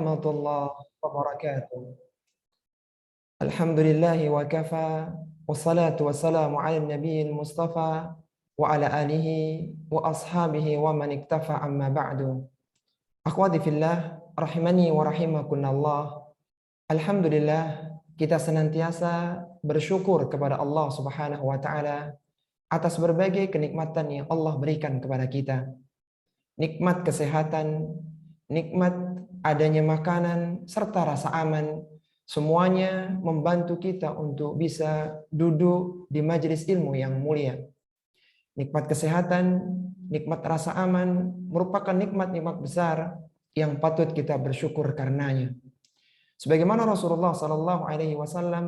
Warahmatullahi wabarakatuh. Alhamdulillahi wa kafa, wassalatu wassalamu ala nabiyil mustafa wa ala alihi wa ashabihi wa man iktafa amma ba'du. Akhwati fillah, rahimani wa rahimakunallah. Alhamdulillah, kita senantiasa bersyukur kepada Allah Subhanahu wa taala atas berbagai kenikmatan yang Allah berikan kepada kita. Nikmat kesehatan, nikmat adanya makanan, serta rasa aman, semuanya membantu kita untuk bisa duduk di majelis ilmu yang mulia. Nikmat kesehatan, nikmat rasa aman, merupakan nikmat-nikmat besar yang patut kita bersyukur karenanya. Sebagaimana Rasulullah SAW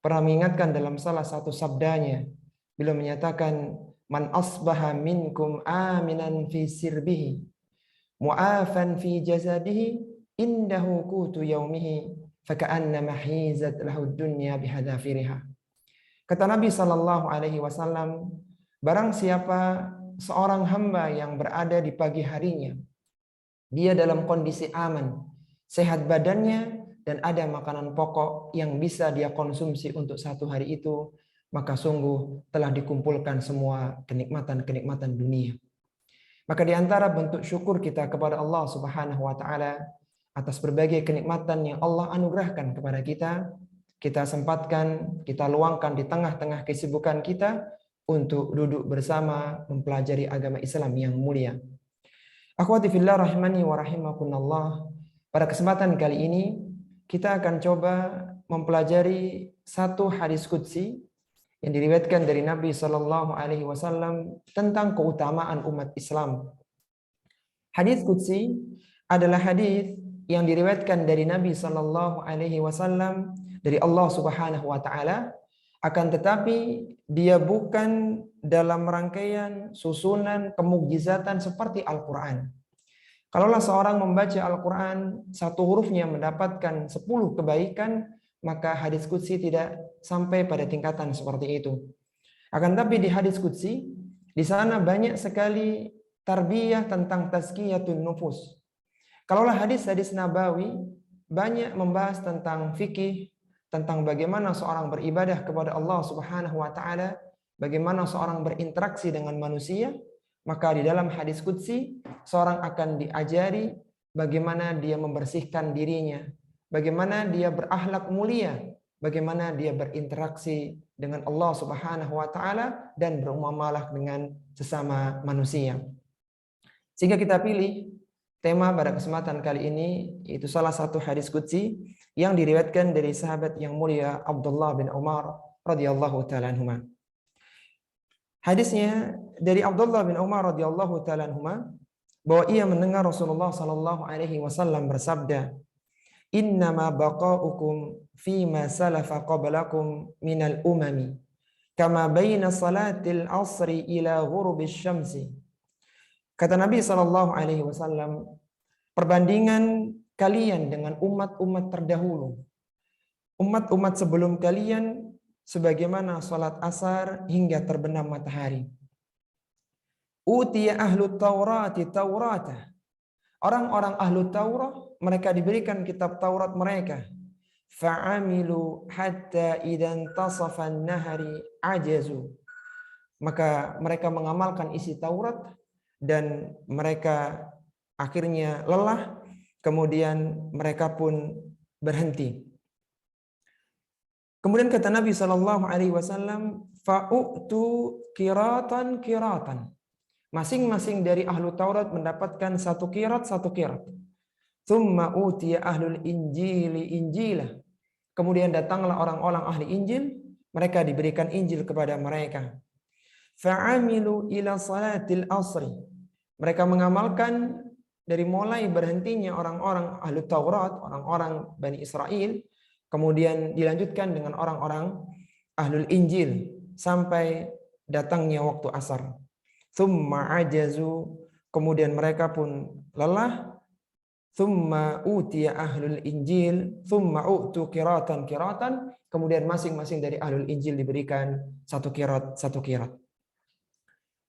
pernah mengingatkan dalam salah satu sabdanya, beliau menyatakan, "Man asbaha minkum aminan fi sirbihi, mu'afan fi jazadihi, indahu qutu yaumihi, faka'annama hizat lahu dunya bihadafiriha." Kata Nabi SAW, barang siapa seorang hamba yang berada di pagi harinya, dia dalam kondisi aman, sehat badannya, dan ada makanan pokok yang bisa dia konsumsi untuk satu hari itu, maka sungguh telah dikumpulkan semua kenikmatan-kenikmatan dunia. Maka di antara bentuk syukur kita kepada Allah Subhanahu wa taala atas berbagai kenikmatan yang Allah anugerahkan kepada kita, kita sempatkan, kita luangkan di tengah-tengah kesibukan kita untuk duduk bersama mempelajari agama Islam yang mulia. Akhwati fillah rahimani wa rahimakunallah. Pada kesempatan kali ini kita akan coba mempelajari satu hadis qudsi yang diriwayatkan dari Nabi Shallallahu Alaihi Wasallam tentang keutamaan umat Islam. Hadis qudsi adalah hadis yang diriwayatkan dari Nabi Shallallahu Alaihi Wasallam dari Allah Subhanahu Wa Taala, akan tetapi dia bukan dalam rangkaian susunan kemukjizatan seperti Al-Quran. Kalaulah seorang membaca Al-Quran, satu hurufnya mendapatkan 10 kebaikan, maka hadis qudsi tidak sampai pada tingkatan seperti itu. Akan tapi di hadis qudsi, di sana banyak sekali tarbiyah tentang tazkiyatun nufus. Kalaulah hadis-hadis nabawi banyak membahas tentang fikih, tentang bagaimana seorang beribadah kepada Allah Subhanahu wa taala, bagaimana seorang berinteraksi dengan manusia, maka di dalam hadis qudsi seorang akan diajari bagaimana dia membersihkan dirinya, bagaimana dia berakhlak mulia, bagaimana dia berinteraksi dengan Allah Subhanahu wa taala dan bermuamalah dengan sesama manusia. Sehingga kita pilih tema pada kesempatan kali ini yaitu salah satu hadis qudsi yang diriwayatkan dari sahabat yang mulia Abdullah bin Umar radhiyallahu taala anhuma. Hadisnya dari Abdullah bin Umar radhiyallahu taala anhuma bahwa ia mendengar Rasulullah sallallahu alaihi wasallam bersabda, "Innama baqa'ukum fima salafa qablakum minal umami kama baina salatil asri ila ghurubis syamsi." Kata Nabi sallallahu alaihi wasallam, perbandingan kalian dengan umat-umat terdahulu, umat-umat sebelum kalian, sebagaimana salat asar hingga terbenam matahari. Utiya ahlu taurati taurata. Orang-orang ahlu Taurat, mereka diberikan kitab Taurat mereka. Fa'amilu hatta idan tasafan nahari ajazu. Maka mereka mengamalkan isi Taurat dan mereka akhirnya lelah, kemudian mereka pun berhenti. Kemudian kata Nabi Shallallahu Alaihi Wasallam, fa'u'tu kiratan kiratan. Masing-masing dari ahlu Taurat mendapatkan satu kirat. Thumma utiya ahlul injili injilah. Kemudian datanglah orang-orang ahli Injil, mereka diberikan Injil kepada mereka. Fa'amilu ila salatil asri. Mereka mengamalkan dari mulai berhentinya orang-orang ahlu Taurat, orang-orang Bani Israel, kemudian dilanjutkan dengan orang-orang ahlul Injil sampai datangnya waktu asar. Thumma ajazu, kemudian mereka pun lelah. Thumma utiya ahlul Injil, thumma u'tu kiratan, kemudian masing-masing dari ahlul Injil diberikan satu kirat.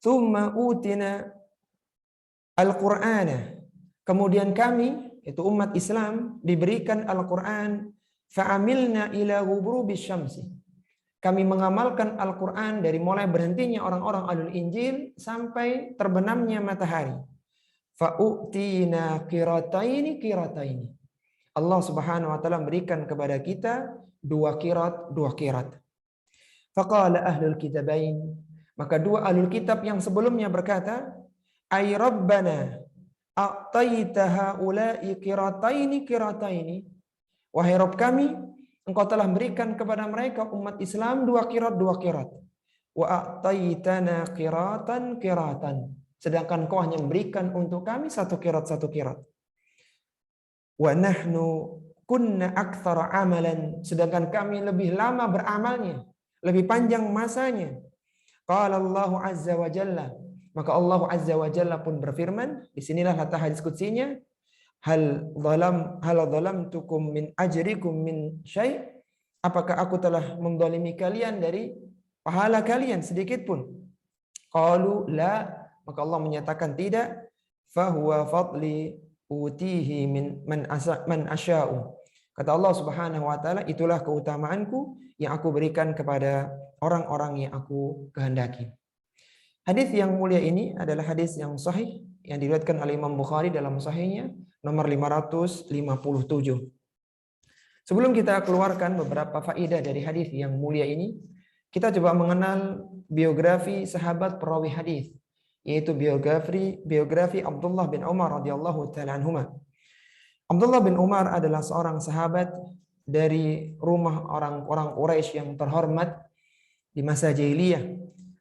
Thumma utina al-Qur'ana, kemudian kami, itu umat Islam diberikan Al-Quran, fa'amilna ila ghubrubis syamsi. Kami mengamalkan Al-Quran dari mulai berhentinya orang-orang Ahlul Injil sampai terbenamnya matahari. Fa'u'tina qirataini qirataini. Allah Subhanahu wa taala berikan kepada kita 2 qirat, 2 qirat. Faqala ahlul kitabain, maka 2 ahlul kitab yang sebelumnya berkata, ay rabbana a'taita haula'i qirataini qirataini. Wahai Rabb kami, Engkau telah berikan kepada mereka umat Islam 2 qirat, 2 qirat. Wa a'taitana qiratan qiratan. Sedangkan Engkau hanya memberikan untuk kami 1 qirat, 1 qirat. Wa nahnu kunna aktsara amalan, sedangkan kami lebih lama beramalnya, lebih panjang masanya. Qala Allah azza wa jalla, maka Allah azza wa jalla pun berfirman, disinilah letak hadis qudsinya, hal zalamtukum min ajrikum min syai', apakah aku telah mendolimi kalian dari pahala kalian sedikit pun? Qalu la, maka Allah menyatakan tidak. Fahuwa fadli utihi min man asya'u. Kata Allah Subhanahu wa taala, itulah keutamaanku yang aku berikan kepada orang-orang yang aku kehendaki. Hadis yang mulia ini adalah hadis yang sahih yang diriwayatkan oleh Imam Bukhari dalam sahihnya nomor 557. Sebelum kita keluarkan beberapa faedah dari hadis yang mulia ini, kita coba mengenal biografi sahabat perawi hadis, yaitu biografi Abdullah bin Umar radhiyallahu taala anhuma. Abdullah bin Umar adalah seorang sahabat dari rumah orang-orang Quraisy yang terhormat di masa jahiliyah.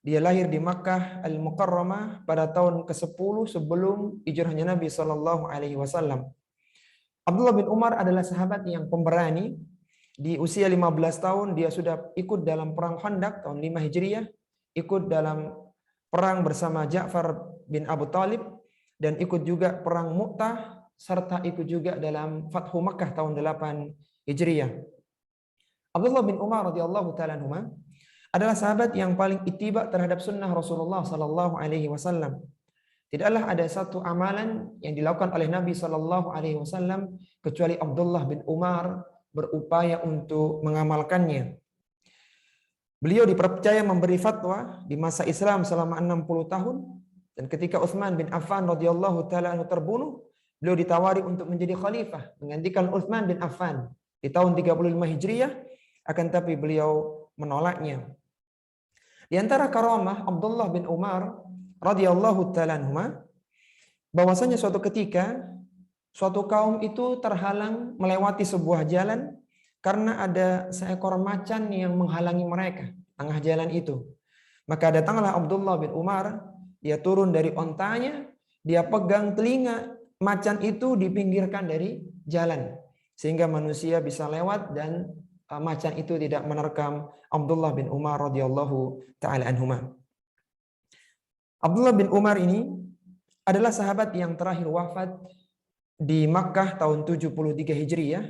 Dia lahir di Makkah Al-Mukarramah pada tahun ke-10 sebelum hijrahnya Nabi sallallahu alaihi wasallam. Abdullah bin Umar adalah sahabat yang pemberani. Di usia 15 tahun dia sudah ikut dalam perang Khandaq tahun 5 Hijriah, ikut dalam perang bersama Ja'far bin Abu Talib, dan ikut juga perang Mu'tah, serta ikut juga dalam Fathu Makkah tahun 8 Hijriah. Abdullah bin Umar radhiyallahu taala anhuma adalah sahabat yang paling ittiba terhadap sunnah Rasulullah sallallahu alaihi wasallam. Tidaklah ada satu amalan yang dilakukan oleh Nabi sallallahu alaihi wasallam kecuali Abdullah bin Umar berupaya untuk mengamalkannya. Beliau dipercaya memberi fatwa di masa Islam selama 60 tahun, dan ketika Utsman bin Affan radhiyallahu taala anhu terbunuh, beliau ditawari untuk menjadi khalifah menggantikan Utsman bin Affan di tahun 35 Hijriah, akan tapi beliau menolaknya. Di antara karamah Abdullah bin Umar radhiyallahu taala anhuma, bahwasanya suatu ketika suatu kaum itu terhalang melewati sebuah jalan karena ada seekor macan yang menghalangi mereka tengah jalan itu. Maka datanglah Abdullah bin Umar, dia turun dari ontanya, dia pegang telinga macan itu, dipinggirkan dari jalan sehingga manusia bisa lewat dan macan itu tidak menerkam Abdullah bin Umar radhiyallahu taala anhuma. Abdullah bin Umar ini adalah sahabat yang terakhir wafat di Makkah tahun 73 Hijriah,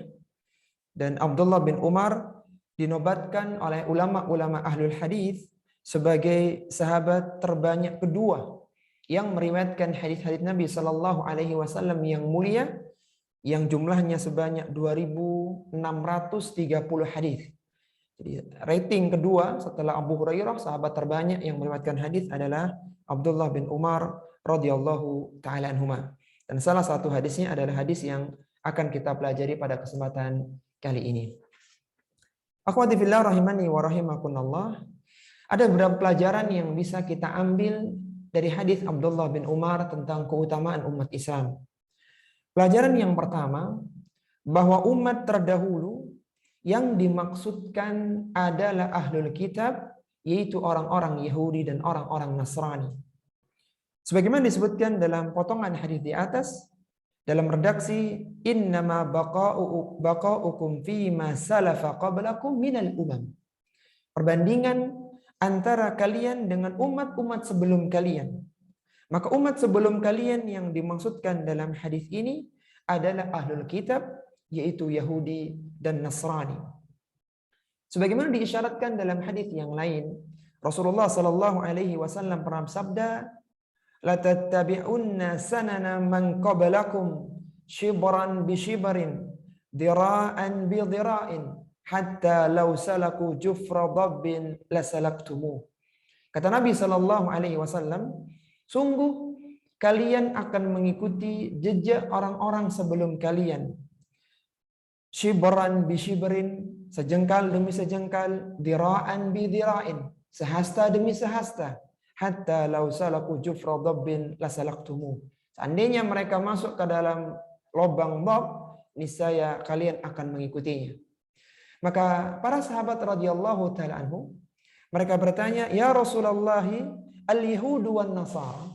dan Abdullah bin Umar dinobatkan oleh ulama-ulama ahlul hadis sebagai sahabat terbanyak kedua yang meriwayatkan hadis-hadis Nabi sallallahu alaihi wasallam yang mulia, yang jumlahnya sebanyak 2630 hadis. Jadi rating kedua setelah Abu Hurairah, sahabat terbanyak yang meriwayatkan hadis adalah Abdullah bin Umar radhiyallahu taala anhuma. Dan salah satu hadisnya adalah hadis yang akan kita pelajari pada kesempatan kali ini. Akhwati fillah rahimani wa rahimakumullah. Ada beberapa pelajaran yang bisa kita ambil dari hadis Abdullah bin Umar tentang keutamaan umat Islam. Pelajaran yang pertama, bahwa umat terdahulu yang dimaksudkan adalah ahlul kitab, yaitu orang-orang Yahudi dan orang-orang Nasrani. Sebagaimana disebutkan dalam potongan hadis di atas, dalam redaksi innama baqa'ukum fima salafa qablakum minal umam. Perbandingan antara kalian dengan umat-umat sebelum kalian. Maka umat sebelum kalian yang dimaksudkan dalam hadis ini adalah ahlul kitab, yaitu Yahudi dan Nasrani. Sebagaimana diisyaratkan dalam hadis yang lain, Rasulullah sallallahu alaihi wasallam pernah bersabda, la tattabi'unna sanana man qablakum, shibran bi shibrin, dira'an bi dira'in, hatta law salaku jufra dabbin lasalaktumu. Kata Nabi Shallallahu Alaihi Wasallam, sungguh kalian akan mengikuti jejak orang-orang sebelum kalian. Shibran bi shibrin, sejengkal demi sejengkal, dira'an bi dira'in, sehasta demi sehasta, hatta law salaku jufra dabbin lasalaktumu. Seandainya mereka masuk ke dalam lubang bab, niscaya kalian akan mengikutinya. Maka para sahabat radhiyallahu taala anhu, mereka bertanya, "Ya Rasulullah, al-yahudu wan nasara?"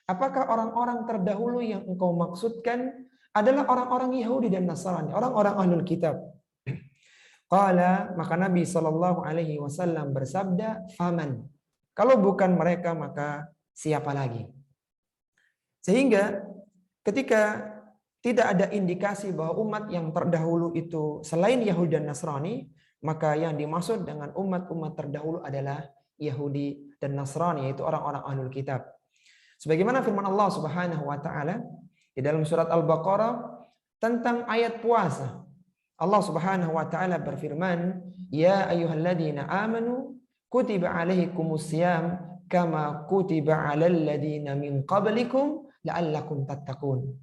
Apakah orang-orang terdahulu yang engkau maksudkan adalah orang-orang Yahudi dan Nasrani, orang-orang ahlul kitab? Qala, maka Nabi Shallallahu Alaihi Wasallam bersabda, "Faman." Kalau bukan mereka, maka siapa lagi? Sehingga ketika tidak ada indikasi bahwa umat yang terdahulu itu selain Yahudi dan Nasrani, maka yang dimaksud dengan umat-umat terdahulu adalah Yahudi dan Nasrani, yaitu orang-orang ahlul kitab. Sebagaimana firman Allah Subhanahu wa taala di dalam surat Al-Baqarah tentang ayat puasa. Allah Subhanahu wa taala berfirman, "Ya ayyuhalladzina amanu kutiba alaikumusiyam kama kutiba alal ladzina min qablikum la'allakum tattaqun."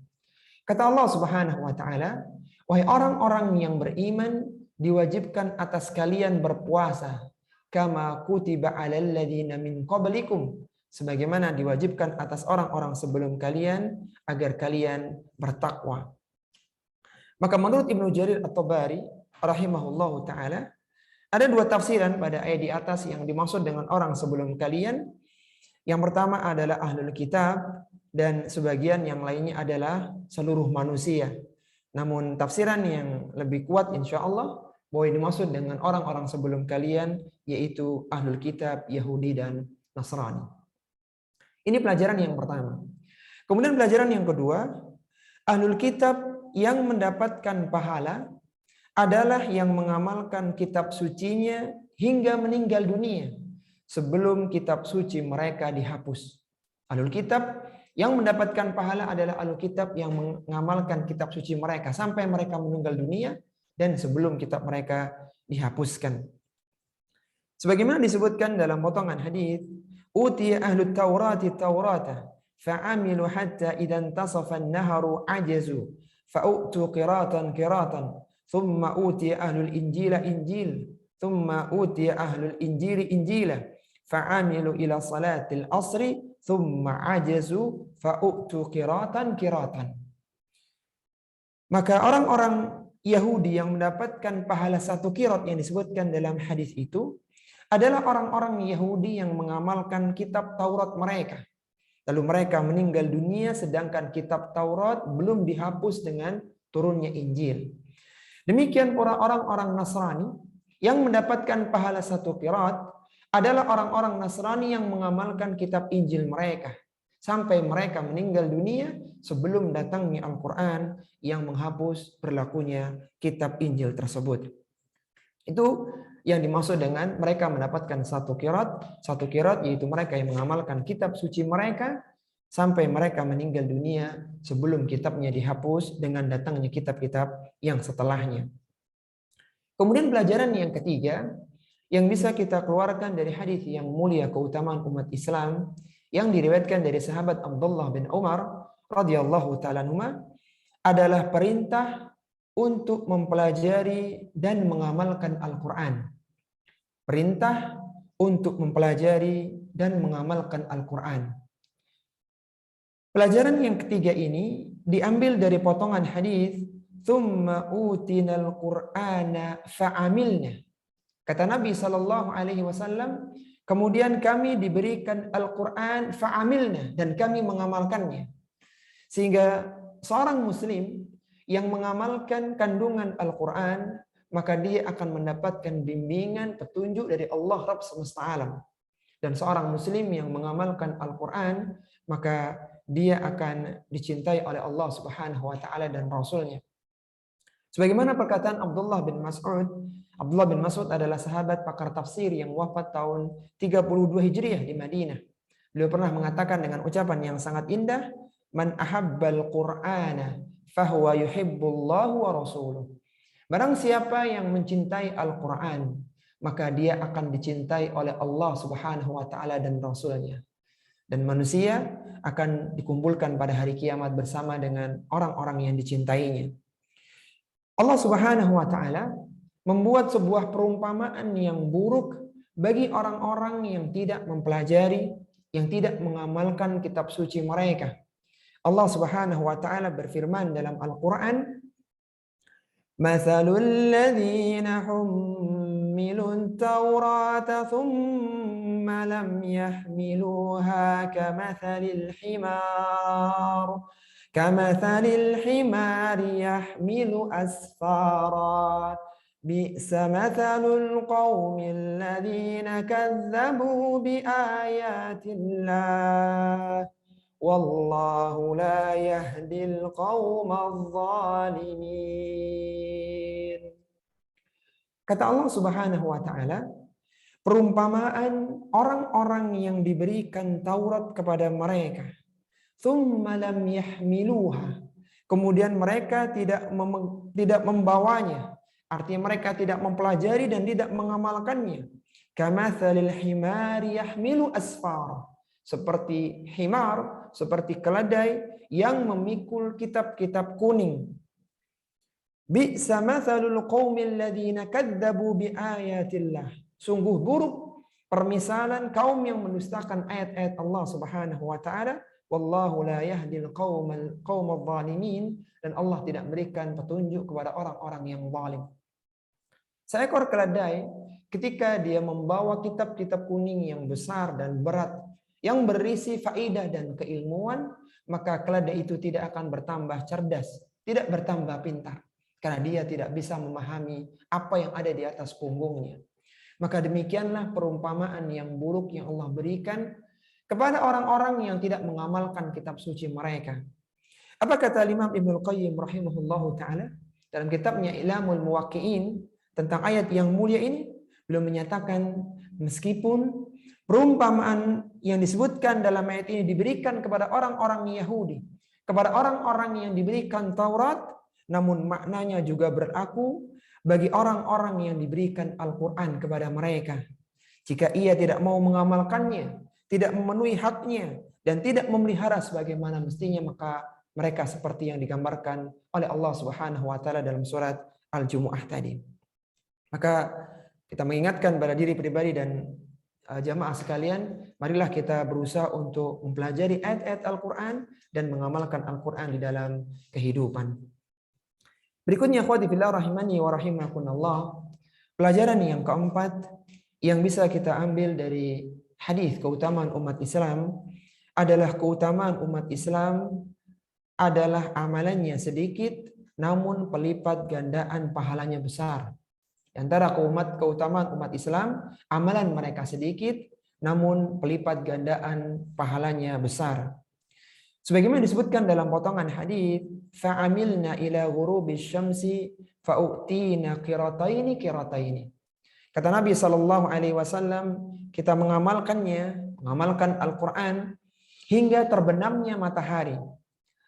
Kata Allah Subhanahu wa taala, "Wahai orang-orang yang beriman, diwajibkan atas kalian berpuasa kama kutiba alal ladzina min qablikum." Sebagaimana diwajibkan atas orang-orang sebelum kalian agar kalian bertakwa. Maka menurut Ibnu Jarir At-Tabari rahimahullahu taala, ada dua tafsiran pada ayat di atas yang dimaksud dengan orang sebelum kalian. Yang pertama adalah ahlul kitab dan sebagian yang lainnya adalah seluruh manusia. Namun tafsiran yang lebih kuat insya Allah bahwa yang dimaksud dengan orang-orang sebelum kalian yaitu ahlul kitab, Yahudi dan Nasrani. Ini pelajaran yang pertama. Kemudian pelajaran yang kedua, ahlul kitab yang mendapatkan pahala adalah yang mengamalkan kitab sucinya hingga meninggal dunia sebelum kitab suci mereka dihapus. Ahlul kitab yang mendapatkan pahala adalah ahlul kitab yang mengamalkan kitab suci mereka sampai mereka meninggal dunia dan sebelum kitab mereka dihapuskan. Sebagaimana disebutkan dalam potongan hadis, "Utiya ahlut Taurati Taurata fa'amilu hatta idan tasafa an-naharu ajazu fa'utu qiratan qiratan thumma utiya ahlul Injila Injil thumma utiya ahlul Injili Injila fa'amilu ila salatil asri thumma ajazu fa'utu qiratan qiratan." Maka orang-orang Yahudi yang mendapatkan pahala satu qirat yang disebutkan dalam hadis itu adalah orang-orang Yahudi yang mengamalkan kitab Taurat mereka. Lalu mereka meninggal dunia sedangkan kitab Taurat belum dihapus dengan turunnya Injil. Demikian pula orang-orang Nasrani yang mendapatkan pahala satu qirat adalah orang-orang Nasrani yang mengamalkan kitab Injil mereka sampai mereka meninggal dunia sebelum datangnya Al-Quran yang menghapus berlakunya kitab Injil tersebut. Itu yang dimaksud dengan mereka mendapatkan satu qirat yaitu mereka yang mengamalkan kitab suci mereka sampai mereka meninggal dunia sebelum kitabnya dihapus dengan datangnya kitab-kitab yang setelahnya. Kemudian pelajaran yang ketiga yang bisa kita keluarkan dari hadis yang mulia keutamaan umat Islam yang diriwayatkan dari sahabat Abdullah bin Umar radhiyallahu taala anhuma adalah perintah untuk mempelajari dan mengamalkan Al-Quran. Perintah untuk mempelajari dan mengamalkan Al-Quran. Pelajaran yang ketiga ini diambil dari potongan hadis, "Tsumma utinal Qur'ana fa'amilna." Kata Nabi Shallallahu Alaihi Wasallam, kemudian kami diberikan Al-Quran fa'amilna dan kami mengamalkannya. Sehingga seorang Muslim yang mengamalkan kandungan Al-Quran, maka dia akan mendapatkan bimbingan petunjuk dari Allah Rabb semesta alam. Dan seorang Muslim yang mengamalkan Al-Quran, maka dia akan dicintai oleh Allah Subhanahu wa taala dan Rasulnya. Sebagaimana perkataan Abdullah bin Mas'ud, Abdullah bin Mas'ud adalah sahabat pakar tafsir yang wafat tahun 32 Hijriah di Madinah. Beliau pernah mengatakan dengan ucapan yang sangat indah, "Man ahabbal Qur'ana fahuwa yuhibbullahu wa rasuluh. Barang siapa yang mencintai Al-Quran, maka dia akan dicintai oleh Allah Subhanahu wa taala dan Rasulnya. Dan manusia akan dikumpulkan pada hari kiamat bersama dengan orang-orang yang dicintainya. Allah Subhanahu wa taala membuat sebuah perumpamaan yang buruk bagi orang-orang yang tidak mempelajari, yang tidak mengamalkan kitab suci mereka. Allah Subhanahu wa taala berfirman dalam Al-Qur'an, "Matsalul ladzina hummilut Taurata tsumma lam yahmiluha kamatsalil himari yahmilu asfara. Bi'sa matsalul qaumil ladzina kadzdzabu biayatillah. Wallahu la yahdil qaumadz zalimin." Kata Allah Subhanahu wa taala, perumpamaan orang-orang yang diberikan Taurat kepada mereka, tsumma lam yahmiluha, kemudian mereka tidak membawanya, artinya mereka tidak mempelajari dan tidak mengamalkannya. Kamatsalil himari yahmilu asfara, seperti himar, seperti keledai yang memikul kitab-kitab kuning. Bi'sa matsalul qaumil ladzina kadzdzabu biayatillah, sungguh buruk permisalan kaum yang mendustakan ayat-ayat Allah Subhanahu wa taala. Wallahu la yahdil qaumadz zalimin, dan Allah tidak memberikan petunjuk kepada orang-orang yang zalim. Seekor keledai ketika dia membawa kitab-kitab kuning yang besar dan berat yang berisi faidah dan keilmuan, maka keledai itu tidak akan bertambah cerdas, tidak bertambah pintar, karena dia tidak bisa memahami apa yang ada di atas punggungnya. Maka demikianlah perumpamaan yang buruk yang Allah berikan kepada orang-orang yang tidak mengamalkan kitab suci mereka. Apa kata Imam Ibnu Qayyim rahimahullahu taala dalam kitabnya Ilamul Muwaqqi'in tentang ayat yang mulia ini? Beliau menyatakan, meskipun perumpamaan yang disebutkan dalam ayat ini diberikan kepada orang-orang Yahudi, kepada orang-orang yang diberikan Taurat, namun maknanya juga berlaku bagi orang-orang yang diberikan Al-Quran kepada mereka. Jika ia tidak mau mengamalkannya, tidak memenuhi haknya, dan tidak memelihara sebagaimana mestinya, maka mereka seperti yang digambarkan oleh Allah Subhanahu wa taala dalam surat Al-Jumu'ah tadi. Maka kita mengingatkan pada diri pribadi dan jamaah sekalian, marilah kita berusaha untuk mempelajari ayat-ayat Al-Quran dan mengamalkan Al-Quran di dalam kehidupan. Berikutnya, akhwati fillah rahimani wa rahimakumullah, pelajaran yang keempat yang bisa kita ambil dari hadis keutamaan umat Islam adalah keutamaan umat Islam adalah amalannya sedikit namun pelipat gandaan pahalanya besar. Di antara keutamaan umat Islam, amalan mereka sedikit namun pelipat gandaan pahalanya besar. Sebagaimana disebutkan dalam potongan hadis, fa'amilna ila ghurubis syamsi fa'u'tina qirataini. Kata Nabi sallallahu alaihi wasallam, kita mengamalkan Al-Qur'an hingga terbenamnya matahari.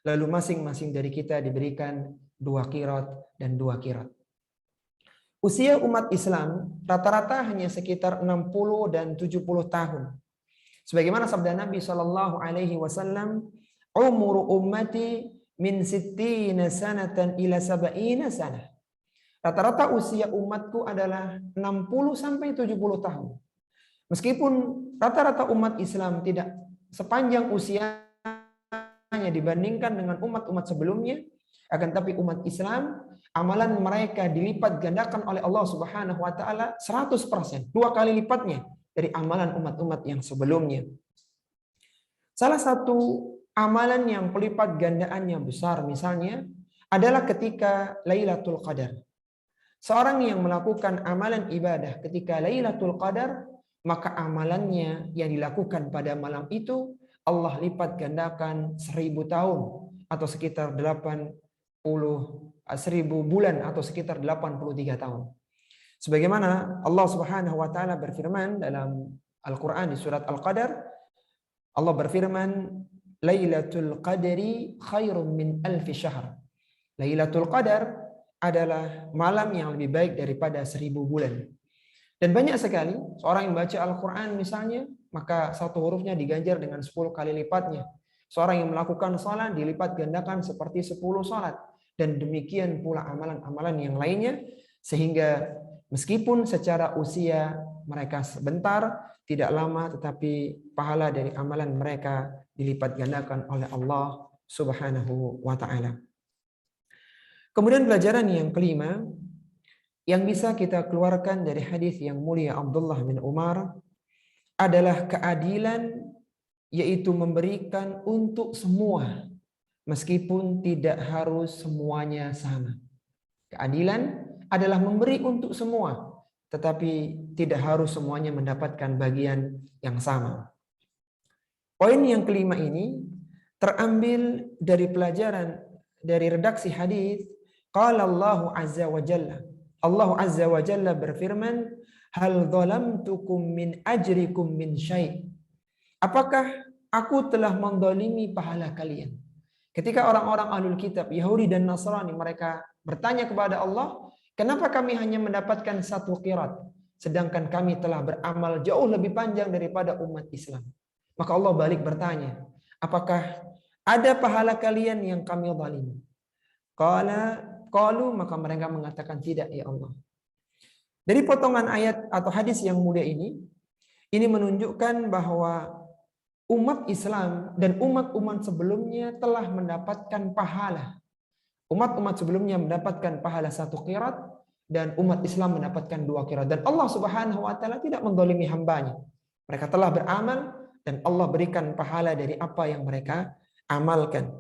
Lalu masing-masing dari kita diberikan 2 qirat dan 2 qirat. Usia umat Islam rata-rata hanya sekitar 60 dan 70 tahun. Sebagaimana sabda Nabi sallallahu alaihi wasallam, umuru ummati min 60 sanatan ila 70 sanah. Rata-rata usia umatku adalah 60 sampai 70 tahun. Meskipun rata-rata umat Islam tidak sepanjang usianya dibandingkan dengan umat-umat sebelumnya, akan tapi umat Islam amalan mereka dilipat gandakan oleh Allah Subhanahu wa taala 100%, 2 kali lipatnya dari amalan umat-umat yang sebelumnya. Salah satu amalan yang pelipat gandaannya besar misalnya adalah ketika Lailatul Qadar. Seorang yang melakukan amalan ibadah ketika Lailatul Qadar, maka amalannya yang dilakukan pada malam itu Allah lipat gandakan 1000 tahun atau sekitar 1000 bulan atau sekitar 83 tahun. Sebagaimana Allah Subhanahu wa taala berfirman dalam Al-Qur'an di surat Al-Qadar, Allah berfirman, Lailatul Qadri khairum min alfi syahr. Lailatul Qadar adalah malam yang lebih baik daripada 1000 bulan. Dan banyak sekali seorang yang baca Al-Quran misalnya, maka satu hurufnya diganjar dengan 10 kali lipatnya. Seorang yang melakukan salat dilipat gandakan seperti 10 salat. Dan demikian pula amalan-amalan yang lainnya. Sehingga meskipun secara usia mereka sebentar, tidak lama, tetapi pahala dari amalan mereka dilipat gandakan oleh Allah Subhanahu wa ta'ala. Kemudian pelajaran yang kelima, yang bisa kita keluarkan dari hadis yang mulia Abdullah bin Umar adalah keadilan, yaitu memberikan untuk semua meskipun tidak harus semuanya sama. Keadilan adalah memberi untuk semua, tetapi tidak harus semuanya mendapatkan bagian yang sama. Poin yang kelima ini terambil dari pelajaran dari redaksi hadis. Qala Allah Azza wa Jalla. Allah Azza wa Jalla berfirman, hal zalamtukum min ajrikum min syai'. Apakah aku telah mendolimi pahala kalian? Ketika orang-orang ahlul kitab, Yahudi dan Nasrani, mereka bertanya kepada Allah, kenapa kami hanya mendapatkan 1 qirat, sedangkan kami telah beramal jauh lebih panjang daripada umat Islam? Maka Allah balik bertanya, apakah ada pahala kalian yang kami zalimi? Qalu, maka mereka mengatakan tidak, ya Allah. Dari potongan ayat atau hadis yang mulia ini menunjukkan bahwa umat Islam dan umat-umat sebelumnya telah mendapatkan pahala. Umat-umat sebelumnya mendapatkan pahala 1 qirat dan umat Islam mendapatkan 2 qirat. Dan Allah Subhanahu wa taala tidak mendolimi hambanya. Mereka telah beramal dan Allah berikan pahala dari apa yang mereka amalkan.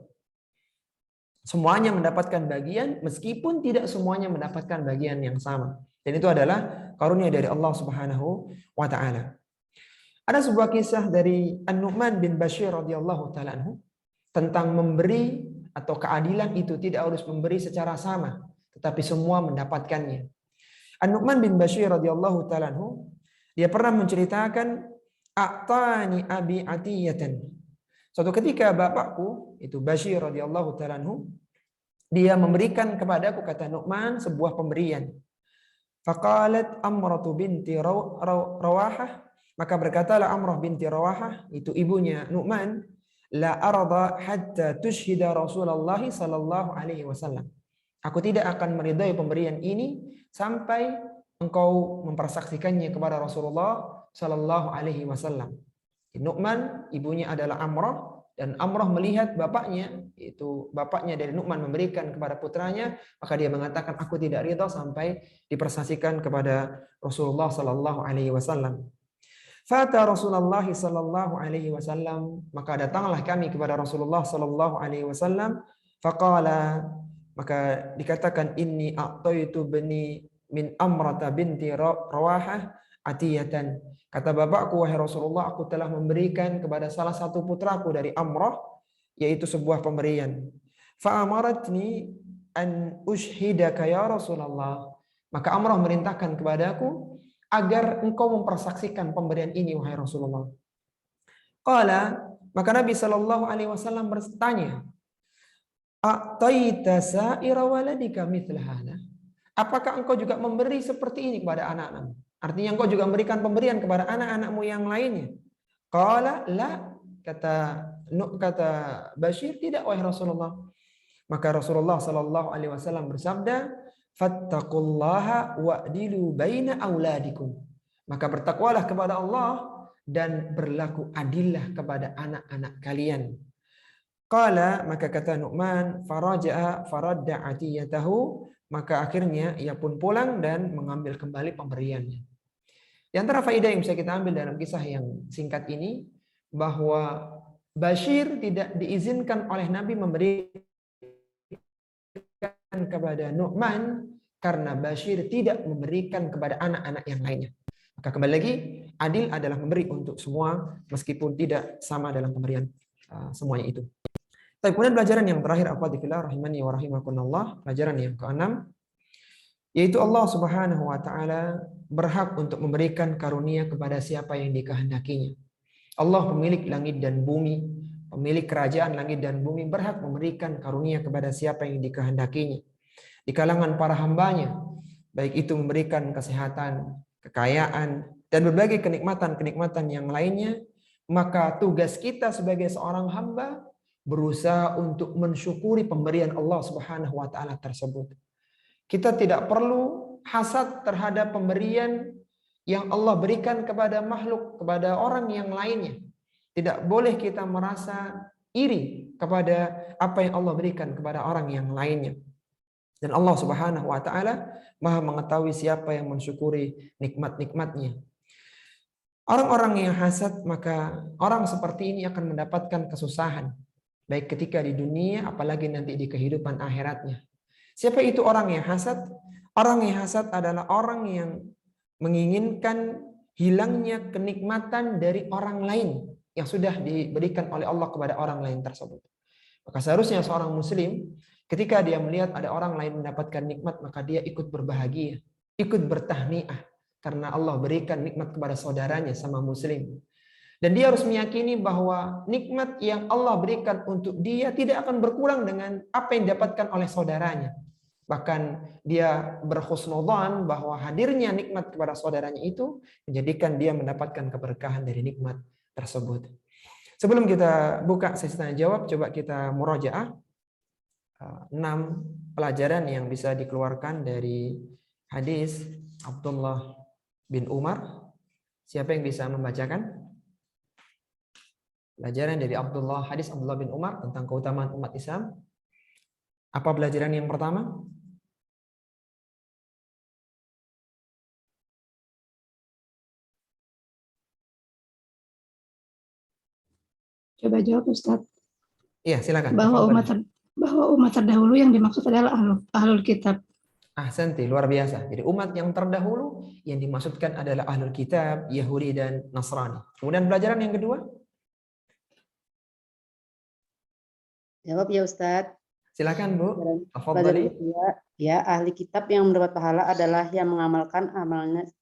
Semuanya mendapatkan bagian meskipun tidak semuanya mendapatkan bagian yang sama. Dan itu adalah karunia dari Allah Subhanahu wa taala. Ada sebuah kisah dari An-Nu'man bin Bashir radhiyallahu taala anhu tentang memberi atau keadilan itu tidak harus memberi secara sama, tetapi semua mendapatkannya. An-Nu'man bin Bashir radhiyallahu taala anhu, dia pernah menceritakan, a'tani abi atiyatan. Suatu ketika bapakku, itu Bashir radhiyallahu taala anhu, dia memberikan kepadaku, kata Nu'man, sebuah pemberian. Faqalat Amratu binti Rawahah, maka berkatalah Amrah binti Rawahah, itu ibunya Nu'man, la arda hatta tushhida Rasulullah sallallahu alaihi wasallam. Aku tidak akan meridai pemberian ini sampai engkau mempersaksikannya kepada Rasulullah sallallahu alaihi wasallam. Nu'man, ibunya adalah Amrah, dan Amrah melihat bapaknya, itu bapaknya dari Nu'man memberikan kepada putranya, maka dia mengatakan, aku tidak ridha sampai dipersaksikan kepada Rasulullah sallallahu alaihi wasallam. Fata Rasulullah sallallahu alaihi wasallam, maka datanglah kami kepada Rasulullah sallallahu alaihi wasallam, faqala, maka dikatakan, inni a'taitu bani min Amrata binti Rawahah atiyatan. Kata bapakku, wahai Rasulullah, aku telah memberikan kepada salah satu putraku dari Amrah, yaitu sebuah pemberian. Fa'amaratni an ushhidaka ya Rasulullah. Maka Amrah merintahkan kepadaku agar engkau mempersaksikan pemberian ini, wahai Rasulullah. Qala, maka Nabi sallallahu alaihi wasallam bertanya, a'taita sa'ira waladika mithla hada? Apakah engkau juga memberi seperti ini kepada anak-anakmu? Artinya engkau juga memberikan pemberian kepada anak-anakmu yang lainnya. Qala la, kata Bashir, tidak wahai Rasulullah. Maka Rasulullah sallallahu alaihi wasallam bersabda, fattaqullaha wa'dilu baina auladikum. Maka bertakwalah kepada Allah dan berlaku adillah kepada anak-anak kalian. Qala, maka kata Nu'man, faraja'a faradda atiyatahu, maka akhirnya ia pun pulang dan mengambil kembali pemberiannya. Di antara faedah yang bisa kita ambil dalam kisah yang singkat ini, bahwa Bashir tidak diizinkan oleh Nabi memberikan kepada Nu'man karena Bashir tidak memberikan kepada anak-anak yang lainnya. Maka kembali lagi, adil adalah memberi untuk semua meskipun tidak sama dalam pemberian semuanya itu. Tapi kemudian pelajaran yang terakhir, akhwati-fillah rahimani wa rahimakumullah, pelajaran yang ke-6, yaitu Allah Subhanahu wa taala berhak untuk memberikan karunia kepada siapa yang dikehendakinya. Allah pemilik langit dan bumi, pemilik kerajaan langit dan bumi, berhak memberikan karunia kepada siapa yang dikehendakinya di kalangan para hambanya, baik itu memberikan kesehatan, kekayaan, dan berbagai kenikmatan-kenikmatan yang lainnya. Maka tugas kita sebagai seorang hamba berusaha untuk mensyukuri pemberian Allah Subhanahu wa taala tersebut. Kita tidak perlu hasad terhadap pemberian yang Allah berikan kepada makhluk, kepada orang yang lainnya. Tidak boleh kita merasa iri kepada apa yang Allah berikan kepada orang yang lainnya. Dan Allah Subhanahu wa taala Maha mengetahui siapa yang mensyukuri nikmat-nikmatnya. Orang-orang yang hasad, maka orang seperti ini akan mendapatkan kesusahan, baik ketika di dunia apalagi nanti di kehidupan akhiratnya. Siapa itu orang yang hasad? Orang yang hasad adalah orang yang menginginkan hilangnya kenikmatan dari orang lain yang sudah diberikan oleh Allah kepada orang lain tersebut. Maka seharusnya seorang muslim ketika dia melihat ada orang lain mendapatkan nikmat, maka dia ikut berbahagia, ikut bertahniah karena Allah berikan nikmat kepada saudaranya sama muslim. Dan dia harus meyakini bahwa nikmat yang Allah berikan untuk dia tidak akan berkurang dengan apa yang didapatkan oleh saudaranya. Bahkan dia berhusnudzan bahwa hadirnya nikmat kepada saudaranya itu menjadikan dia mendapatkan keberkahan dari nikmat tersebut. Sebelum kita buka sesi tanya jawab, coba kita murajaah 6 pelajaran yang bisa dikeluarkan dari hadis Abdullah bin Umar. Siapa yang bisa membacakan? Pelajaran dari hadis Abdullah bin Umar tentang keutamaan umat Islam. Apa pelajaran yang pertama? Coba jawab Ustadz. Iya, silakan. Bahwa umat terdahulu yang dimaksud adalah ahlul kitab. Ahsanti, luar biasa. Jadi umat yang terdahulu yang dimaksudkan adalah ahlul kitab, Yahudi dan Nasrani. Kemudian pelajaran yang kedua? Jawab ya Ustadz. Silakan Bu. Pelajaran kedua, ya ahli kitab yang mendapat pahala adalah yang mengamalkan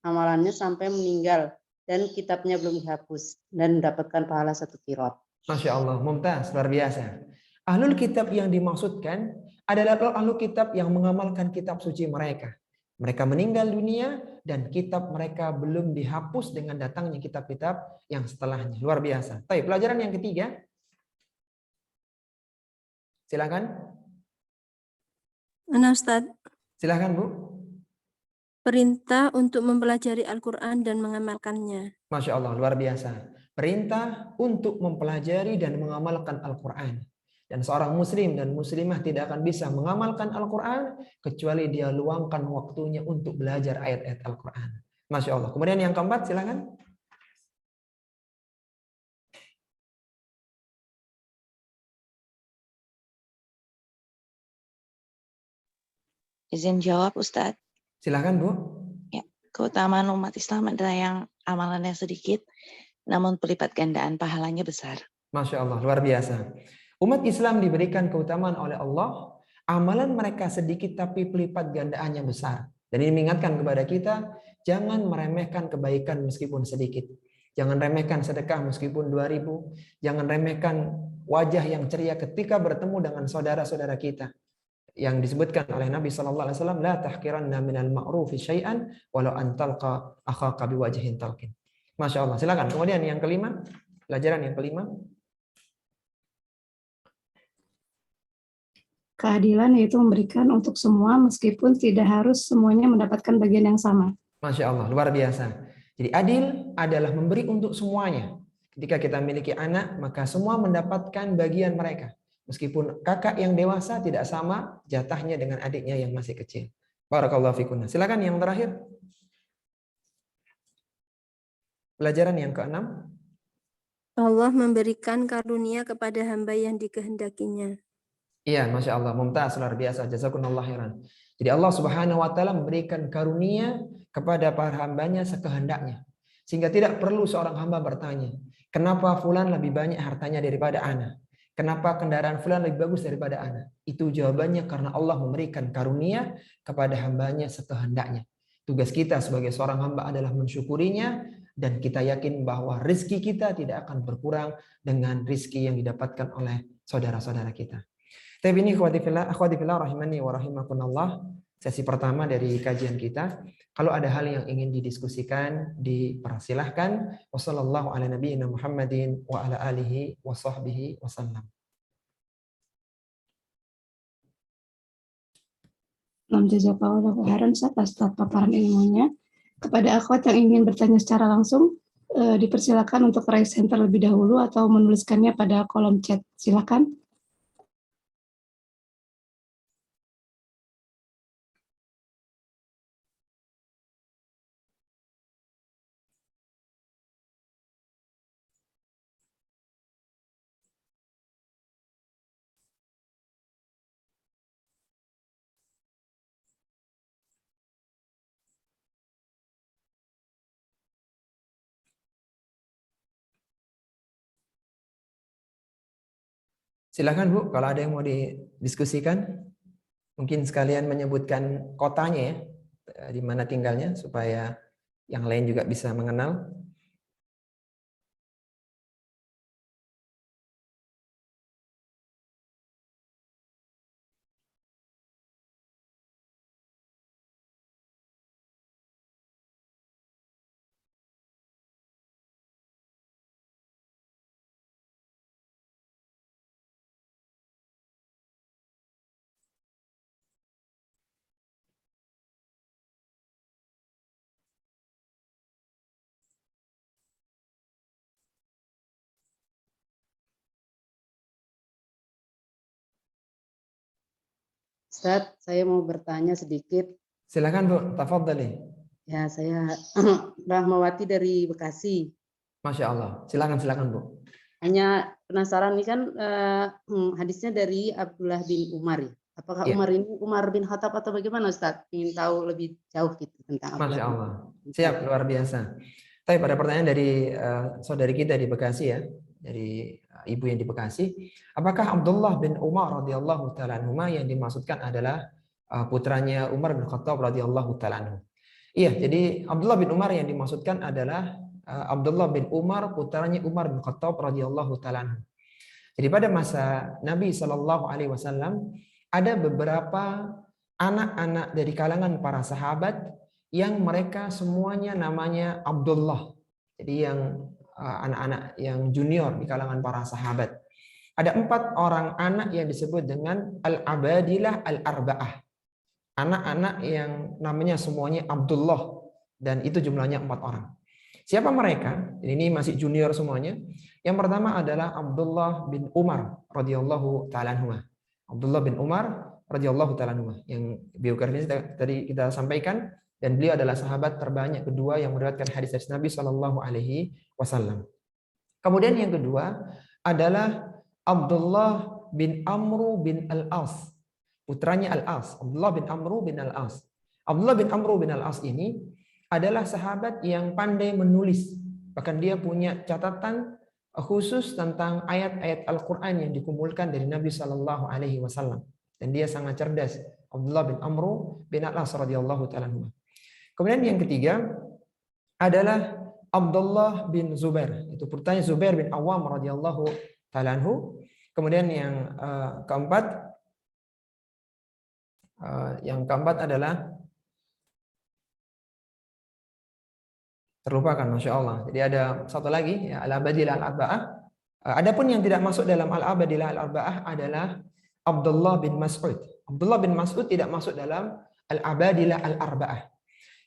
amalannya sampai meninggal dan kitabnya belum dihapus dan mendapatkan pahala 1 qiraat. Masya Allah, mumtaz, luar biasa. Ahlul kitab yang dimaksudkan adalah ahlul kitab yang mengamalkan kitab suci mereka. Mereka meninggal dunia dan kitab mereka belum dihapus dengan datangnya kitab-kitab yang setelahnya. Luar biasa. Baik, pelajaran yang ketiga. Silakan. Mana Ustaz? Silakan Bu. Perintah untuk mempelajari Al-Quran dan mengamalkannya. Masya Allah, luar biasa. Perintah untuk mempelajari dan mengamalkan Al-Quran. Dan seorang muslim dan muslimah tidak akan bisa mengamalkan Al-Quran kecuali dia luangkan waktunya untuk belajar ayat-ayat Al-Quran. Masya Allah. Kemudian yang keempat, silakan. Izin jawab Ustadz. Silakan Bu. Ya, keutamaan umat Islam adalah yang amalannya sedikit, namun pelipat gandaan pahalanya besar. Masya Allah, luar biasa. Umat Islam diberikan keutamaan oleh Allah, amalan mereka sedikit tapi pelipat gandaannya besar. Dan ini mengingatkan kepada kita, jangan meremehkan kebaikan meskipun sedikit. Jangan remehkan sedekah meskipun 2.000. Jangan remehkan wajah yang ceria ketika bertemu dengan saudara-saudara kita. Yang disebutkan oleh Nabi SAW, la tahqiranna minal ma'rufi syai'an walau an talqa akhaka biwajhin talqin. Masya Allah. Silakan. Kemudian yang kelima, pelajaran yang kelima. Keadilan yaitu memberikan untuk semua meskipun tidak harus semuanya mendapatkan bagian yang sama. Masya Allah, luar biasa. Jadi adil adalah memberi untuk semuanya. Ketika kita memiliki anak, maka semua mendapatkan bagian mereka. Meskipun kakak yang dewasa tidak sama jatahnya dengan adiknya yang masih kecil. Barakallahu fikunna. Silakan yang terakhir. Pelajaran yang keenam. Allah memberikan karunia kepada hamba yang dikehendakinya. Iya, Masya Allah. Mumtaz, luar biasa. Jazakumullah khairan. Jadi Allah Subhanahu wa Ta'ala memberikan karunia kepada para hambanya sekehendaknya. Sehingga tidak perlu seorang hamba bertanya, kenapa fulan lebih banyak hartanya daripada ana? Kenapa kendaraan fulan lebih bagus daripada ana? Itu jawabannya karena Allah memberikan karunia kepada hambanya sekehendaknya. Tugas kita sebagai seorang hamba adalah mensyukurinya, dan kita yakin bahwa rezeki kita tidak akan berkurang dengan rezeki yang didapatkan oleh saudara-saudara kita. Tapi ini akhwati fillah rahimani wa rahimakumullah, sesi pertama dari kajian kita. Kalau ada hal yang ingin didiskusikan, dipersilahkan. Wassallallahu ala nabiyyina Muhammadin wa ala alihi wa sahbihi wasallam. Jazakallahu khairan atas paparan ilmunya. Kepada akhwat yang ingin bertanya secara langsung, dipersilakan untuk raise hand terlebih dahulu atau menuliskannya pada kolom chat. Silakan. Silakan Bu, kalau ada yang mau didiskusikan, mungkin sekalian menyebutkan kotanya ya, di mana tinggalnya, supaya yang lain juga bisa mengenal. Ustaz, saya mau bertanya sedikit. Silakan Bu, tafadhali. Ya, saya Rahmawati dari Bekasi. Masya Allah, silakan Bu. Hanya penasaran nih kan hadisnya dari Abdullah bin Umar ya. Apakah Ya. Umar ini Umar bin Khattab atau bagaimana Ustaz? Ingin tahu lebih jauh gitu tentang Abdullah. Masya Allah, siap, luar biasa. Tapi pada pertanyaan dari saudari kita di Bekasi ya, dari ibu yang di Bekasi, apakah Abdullah bin Umar radhiyallahu taala anhu yang dimaksudkan adalah putranya Umar bin Khattab radhiyallahu taala anhu? Iya, jadi Abdullah bin Umar yang dimaksudkan adalah Abdullah bin Umar, putranya Umar bin Khattab radhiyallahu taala anhu. Jadi pada masa Nabi Shallallahu alaihi wasallam ada beberapa anak-anak dari kalangan para sahabat yang mereka semuanya namanya Abdullah. Jadi yang anak-anak yang junior di kalangan para sahabat. Ada 4 orang anak yang disebut dengan Al-Abadilah Al-Arba'ah. Anak-anak yang namanya semuanya Abdullah, dan itu jumlahnya 4 orang. Siapa mereka? Ini masih junior semuanya. Yang pertama adalah Abdullah bin Umar radhiyallahu taala anhu. Abdullah bin Umar radhiyallahu taala anhu yang biografinya tadi kita sampaikan, dan beliau adalah sahabat terbanyak kedua yang meriwayatkan hadis dari Nabi Shallallahu alaihi wasallam. Kemudian yang kedua adalah Abdullah bin Amru bin Al-As, putranya Al-As, Abdullah bin Amru bin Al-As. Abdullah bin Amru bin Al-As ini adalah sahabat yang pandai menulis. Bahkan dia punya catatan khusus tentang ayat-ayat Al-Quran yang dikumpulkan dari Nabi Shallallahu alaihi wasallam. Dan dia sangat cerdas. Abdullah bin Amru bin Al-As radhiyallahu ta'ala anhu. Kemudian yang ketiga adalah Abdullah bin Zubair. Itu putranya Zubair bin Awam radhiyallahu ta'ala anhu. Kemudian yang keempat adalah terlupakan, Masya Allah. Jadi ada satu lagi, ya, Al-Abadilah Al-Arba'ah. Adapun yang tidak masuk dalam Al-Abadilah Al-Arba'ah adalah Abdullah bin Mas'ud. Abdullah bin Mas'ud tidak masuk dalam Al-Abadilah Al-Arba'ah.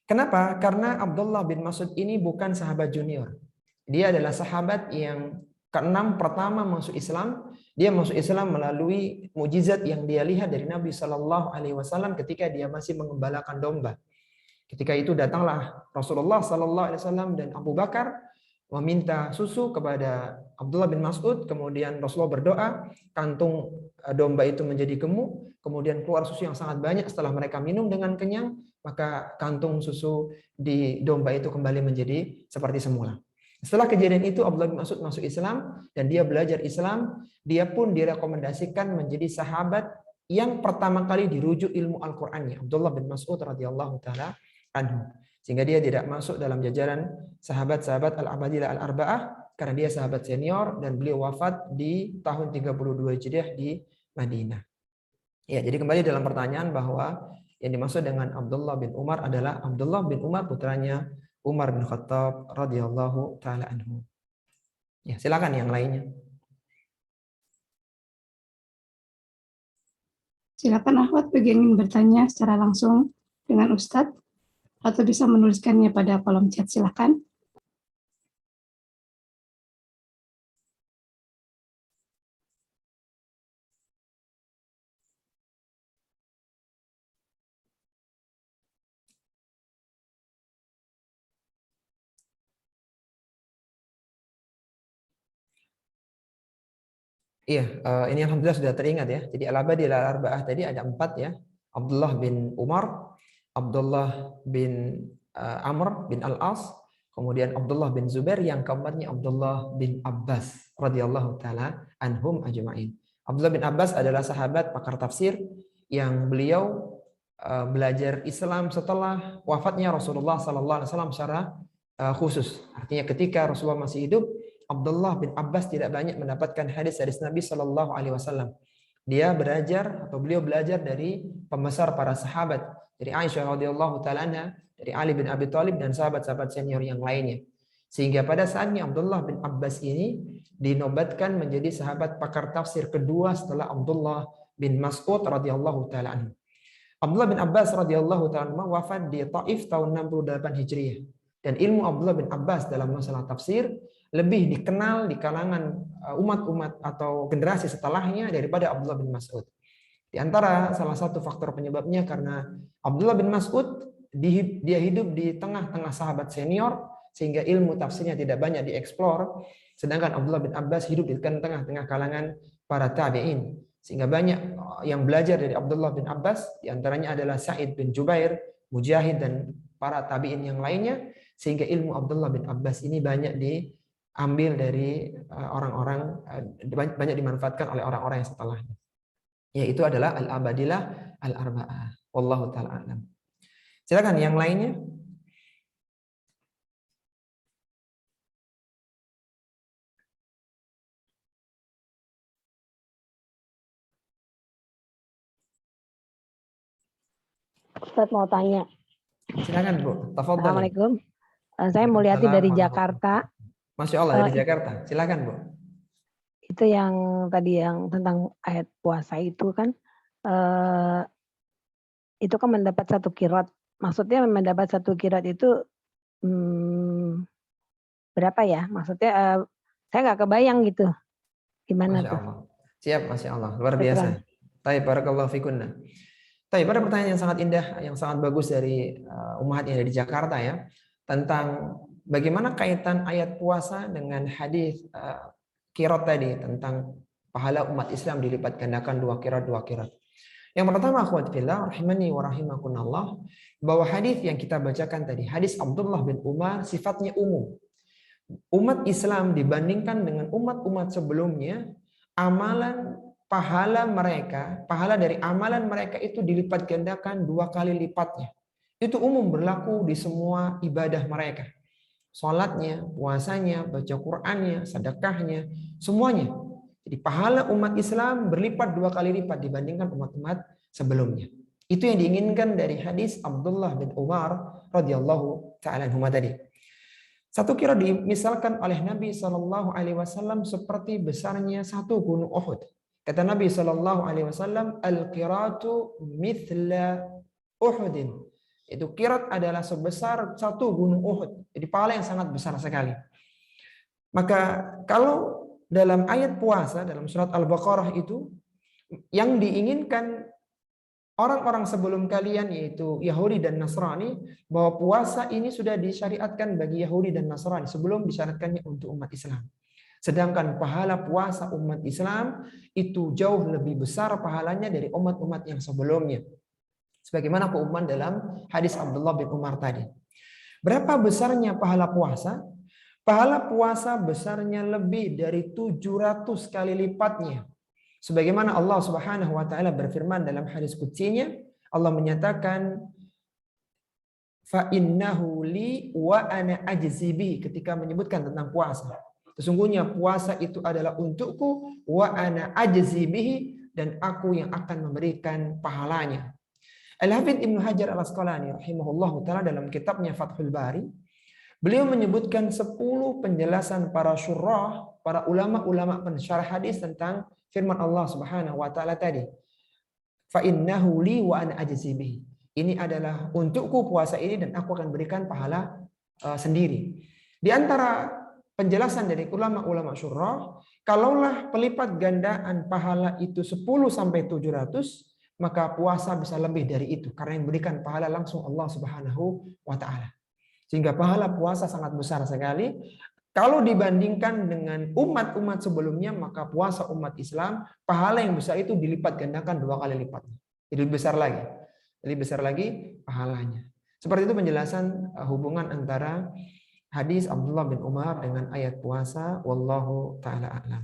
Kenapa? Karena Abdullah bin Mas'ud ini bukan sahabat junior. Dia adalah sahabat yang ke-6 pertama masuk Islam. Dia masuk Islam melalui mukjizat yang dia lihat dari Nabi Shallallahu alaihi wasallam ketika dia masih mengembalakan domba. Ketika itu datanglah Rasulullah Sallallahu Alaihi Wasallam dan Abu Bakar meminta susu kepada Abdullah bin Mas'ud. Kemudian Rasulullah berdoa, kantung domba itu menjadi gemuk. Kemudian keluar susu yang sangat banyak. Setelah mereka minum dengan kenyang, maka kantung susu di domba itu kembali menjadi seperti semula. Setelah kejadian itu Abdullah bin Mas'ud masuk Islam dan dia belajar Islam. Dia pun direkomendasikan menjadi sahabat yang pertama kali dirujuk ilmu Al-Qur'annya, Abdullah bin Mas'ud radhiyallahu taala anhu. Sehingga dia tidak masuk dalam jajaran sahabat-sahabat Al-Abadilah Al-Arba'ah karena dia sahabat senior dan beliau wafat di tahun 32 Hijriah di Madinah. Ya, jadi kembali dalam pertanyaan bahwa yang dimaksud dengan Abdullah bin Umar adalah Abdullah bin Umar putranya Umar bin Khattab radhiyallahu taala anhu. Ya, silakan yang lainnya. Silakan Ahwat bagi yang ingin bertanya secara langsung dengan Ustadz atau bisa menuliskannya pada kolom chat, silakan. Iya, ini alhamdulillah sudah teringat ya. Jadi Al-Abadilah Al-Arba'ah tadi ada 4 ya. Abdullah bin Umar, Abdullah bin Amr bin Al-As, kemudian Abdullah bin Zubair, yang keempatnya Abdullah bin Abbas radhiyallahu taala anhum ajma'in. Abdullah bin Abbas adalah sahabat pakar tafsir yang beliau belajar Islam setelah wafatnya Rasulullah sallallahu alaihi wasallam secara khusus. Artinya ketika Rasulullah masih hidup, Abdullah bin Abbas tidak banyak mendapatkan hadis-hadis Nabi Shallallahu Alaihi Wasallam. Dia beliau belajar dari pembesar para sahabat, dari Aisyah radhiyallahu taala anha, dari Ali bin Abi Thalib dan sahabat-sahabat senior yang lainnya. Sehingga pada saatnya Abdullah bin Abbas ini dinobatkan menjadi sahabat pakar tafsir kedua setelah Abdullah bin Mas'ud radhiyallahu taala anhu. Abdullah bin Abbas radhiyallahu taala anhu wafat di Taif tahun 68 Hijriah. Dan ilmu Abdullah bin Abbas dalam masalah tafsir lebih dikenal di kalangan umat-umat atau generasi setelahnya daripada Abdullah bin Mas'ud. Di antara salah satu faktor penyebabnya karena Abdullah bin Mas'ud dia hidup di tengah-tengah sahabat senior sehingga ilmu tafsirnya tidak banyak dieksplor, sedangkan Abdullah bin Abbas hidup di tengah-tengah kalangan para tabi'in. Sehingga banyak yang belajar dari Abdullah bin Abbas, di antaranya adalah Sa'id bin Jubair, Mujahid dan para tabi'in yang lainnya, sehingga ilmu Abdullah bin Abbas ini banyak diambil dari orang-orang, banyak dimanfaatkan oleh orang-orang yang setelahnya. Yaitu adalah Al-Abadilah Al-Arba'ah. Wallahu ta'ala a'lam. Silakan yang lainnya. Ustaz mau tanya. Silakan Bu. Tafadhal. Assalamualaikum. Saya mau lihat dari Jakarta. Masya Allah dari Jakarta. Silakan Bu. Itu yang tadi yang tentang ayat puasa itu kan, itu kan mendapat 1 qiraat. Maksudnya mendapat 1 qiraat itu berapa ya? Maksudnya saya nggak kebayang gitu. Gimana Masya tuh? Allah. Siap, Masya Allah. Luar biasa. Baik, barakallahu fikunna. Baik, pada pertanyaan yang sangat indah, yang sangat bagus dari Ummahat yang ada di Jakarta ya, tentang bagaimana kaitan ayat puasa dengan hadis qiraat tadi tentang pahala umat Islam dilipat gandakan 2 qiraat. Yang pertama, akhwat fillah rahimani wa rahimakumullah, bahwa hadis yang kita bacakan tadi, hadis Abdullah bin Umar, sifatnya umum. Umat Islam dibandingkan dengan umat-umat sebelumnya, amalan pahala dari amalan mereka itu dilipat gandakan 2 kali lipatnya. Itu umum berlaku di semua ibadah mereka. Salatnya, puasanya, baca Qur'annya, sedekahnya, semuanya. Jadi pahala umat Islam berlipat 2 kali lipat dibandingkan umat-umat sebelumnya. Itu yang diinginkan dari hadis Abdullah bin Umar radhiyallahu ta'ala anhu tadi. 1 qiraat dimisalkan oleh Nabi SAW seperti besarnya 1 gunung Uhud. Kata Nabi SAW, al-qiraatu mithla Uhudin. Itu qiraat adalah sebesar 1 gunung Uhud. Jadi pahala yang sangat besar sekali. Maka kalau dalam ayat puasa, dalam surat Al-Baqarah itu, yang diinginkan orang-orang sebelum kalian yaitu Yahudi dan Nasrani, bahwa puasa ini sudah disyariatkan bagi Yahudi dan Nasrani sebelum disyariatkannya untuk umat Islam. Sedangkan pahala puasa umat Islam itu jauh lebih besar pahalanya dari umat-umat yang sebelumnya. Sebagaimana keumuman dalam hadis Abdullah bin Umar tadi. Berapa besarnya pahala puasa? Pahala puasa besarnya lebih dari 700 kali lipatnya. Sebagaimana Allah Subhanahu wa taala berfirman dalam hadis qudsinya, Allah menyatakan, fa innahu li wa ana ajzi bihi, ketika menyebutkan tentang puasa. Sesungguhnya puasa itu adalah untukku, wa ana ajzi bihi, dan aku yang akan memberikan pahalanya. Al-Hafidz Ibnu Hajar Al-Asqalani rahimahullahu taala dalam kitabnya Fathul Bari, beliau menyebutkan 10 penjelasan para syurrah, para ulama-ulama pensyarah hadis tentang firman Allah Subhanahu wa taala tadi. Fa innahu li wa ana ajzi bihi. Ini adalah untukku puasa ini dan aku akan berikan pahala sendiri. Di antara penjelasan dari ulama-ulama syurrah, kalaulah pelipat gandaan pahala itu 10 sampai 700, maka puasa bisa lebih dari itu karena yang memberikan pahala langsung Allah Subhanahu wa taala. Sehingga pahala puasa sangat besar sekali. Kalau dibandingkan dengan umat-umat sebelumnya, maka puasa umat Islam, pahala yang besar itu dilipat gandakan 2 kali lipatnya. Jadi lebih besar lagi pahalanya. Seperti itu penjelasan hubungan antara hadis Abdullah bin Umar dengan ayat puasa. Wallahu ta'ala a'lam.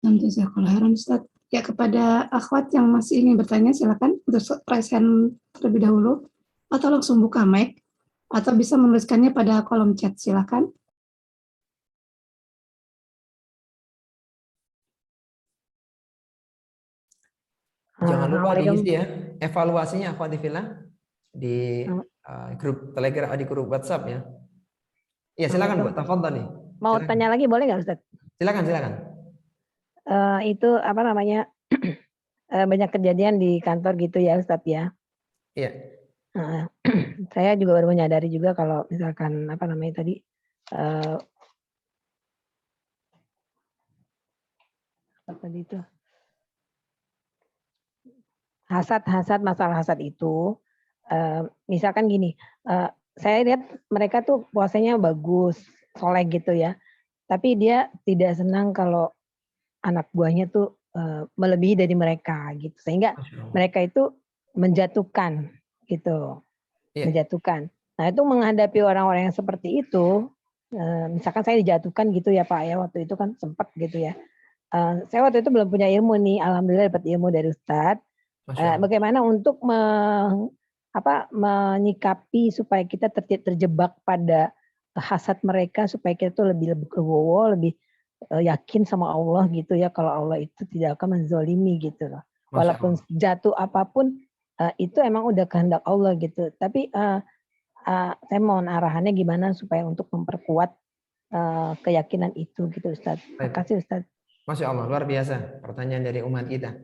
Jazakallahu khairan Ustaz. Ya, kepada akhwat yang masih ingin bertanya, silakan untuk raise hand terlebih dahulu, atau langsung buka mic, atau bisa menuliskannya pada kolom chat, silakan. Jangan lupa diisi ya evaluasinya akhwati fillah di grup Telegram, di grup WhatsApp ya. Ya silakan Bu, tafadhali. Mau Silakan. tanya lagi boleh nggak Ustaz? Silakan. Itu apa namanya banyak kejadian di kantor gitu ya Ustaz ya. Iya. Saya juga baru menyadari juga kalau misalkan apa namanya tadi apa tadi itu hasad masalah hasad itu misalkan gini, saya lihat mereka tuh puasanya bagus, soleh gitu ya, tapi dia tidak senang kalau anak buahnya tuh melebihi dari mereka gitu, sehingga mereka itu menjatuhkan gitu, menjatuhkan. Nah itu menghadapi orang-orang yang seperti itu, misalkan saya dijatuhkan gitu ya Pak ya, waktu itu kan sempat gitu ya. Saya waktu itu belum punya ilmu nih, alhamdulillah dapat ilmu dari Ustadz. Bagaimana untuk menyikapi supaya kita terjebak pada hasad mereka, supaya kita tuh lebih legowo, lebih yakin sama Allah gitu ya, kalau Allah itu tidak akan menzolimi gitu loh. Walaupun jatuh apapun itu emang udah kehendak Allah gitu. Tapi saya mohon arahannya gimana supaya untuk memperkuat keyakinan itu gitu Ustaz. Terima kasih Ustaz. Masya Allah, luar biasa pertanyaan dari umat kita.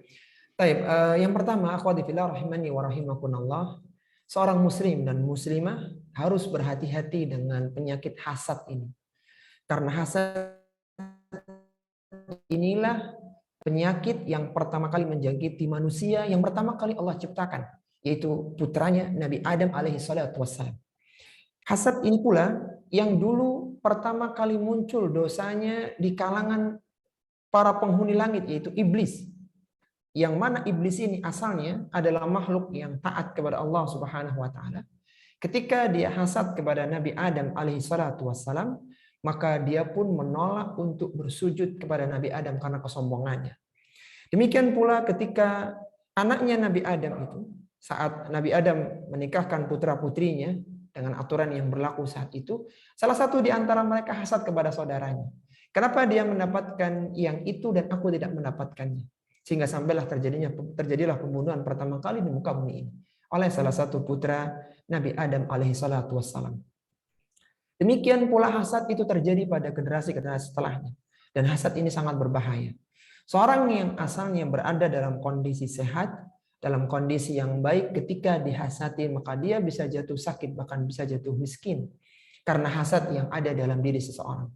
Baik, yang pertama, akhwati fillah rahimani wa rahimakumullah, seorang muslim dan muslimah harus berhati-hati dengan penyakit hasad ini. Karena hasad inilah penyakit yang pertama kali menjangkiti manusia, yang pertama kali Allah ciptakan, yaitu putranya Nabi Adam alaihi salatu wassalam. Hasad ini pula yang dulu pertama kali muncul dosanya di kalangan para penghuni langit, yaitu iblis. Yang mana iblis ini asalnya adalah makhluk yang taat kepada Allah Subhanahu wa taala. Ketika dia hasad kepada Nabi Adam alaihi salatu wassalam, maka dia pun menolak untuk bersujud kepada Nabi Adam karena kesombongannya. Demikian pula ketika anaknya Nabi Adam itu, saat Nabi Adam menikahkan putra-putrinya dengan aturan yang berlaku saat itu, salah satu di antara mereka hasad kepada saudaranya. Kenapa dia mendapatkan yang itu dan aku tidak mendapatkannya? Sehingga sampailah terjadilah pembunuhan pertama kali di muka bumi ini oleh salah satu putra Nabi Adam alaihi salatu wassalam. Demikian pula hasad itu terjadi pada generasi-generasi setelahnya. Dan hasad ini sangat berbahaya. Seorang yang asalnya berada dalam kondisi sehat, dalam kondisi yang baik, ketika dihasati maka dia bisa jatuh sakit, bahkan bisa jatuh miskin karena hasad yang ada dalam diri seseorang.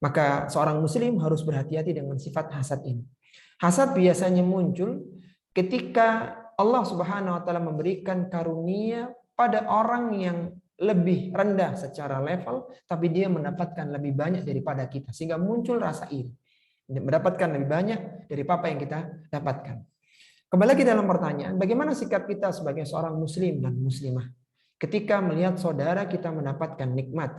Maka seorang muslim harus berhati-hati dengan sifat hasad ini. Hasad biasanya muncul ketika Allah Subhanahu wa taala memberikan karunia pada orang yang lebih rendah secara level, tapi dia mendapatkan lebih banyak daripada kita, sehingga muncul rasa iri, mendapatkan lebih banyak dari apa yang kita dapatkan. Kembali lagi dalam pertanyaan, bagaimana sikap kita sebagai seorang muslim dan muslimah ketika melihat saudara kita mendapatkan nikmat,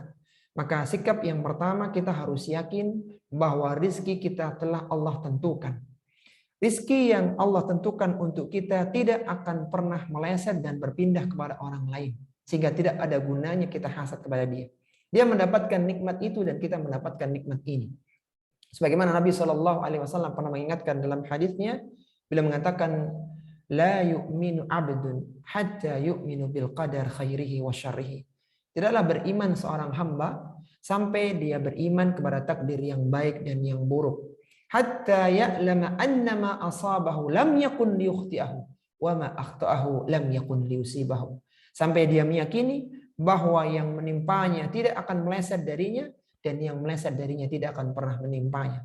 Maka sikap yang pertama, kita harus yakin bahwa rizki kita telah Allah tentukan. Rizki yang Allah tentukan untuk kita tidak akan pernah meleset dan berpindah kepada orang lain. Sehingga tidak ada gunanya kita hasad kepada dia. Dia mendapatkan nikmat itu dan kita mendapatkan nikmat ini. Sebagaimana Nabi SAW pernah mengingatkan dalam hadisnya, bila mengatakan, la yu'minu abdun hatta yu'minu bil qadar khairihi wa syarrihi. Tidaklah beriman seorang hamba sampai dia beriman kepada takdir yang baik dan yang buruk. Hatta ya'lama annama asabahu lam yakun liyukhti'ahu wa ma akhta'ahu lam yakun liyusibahu. Sampai dia meyakini bahwa yang menimpanya tidak akan meleset darinya dan yang meleset darinya tidak akan pernah menimpanya.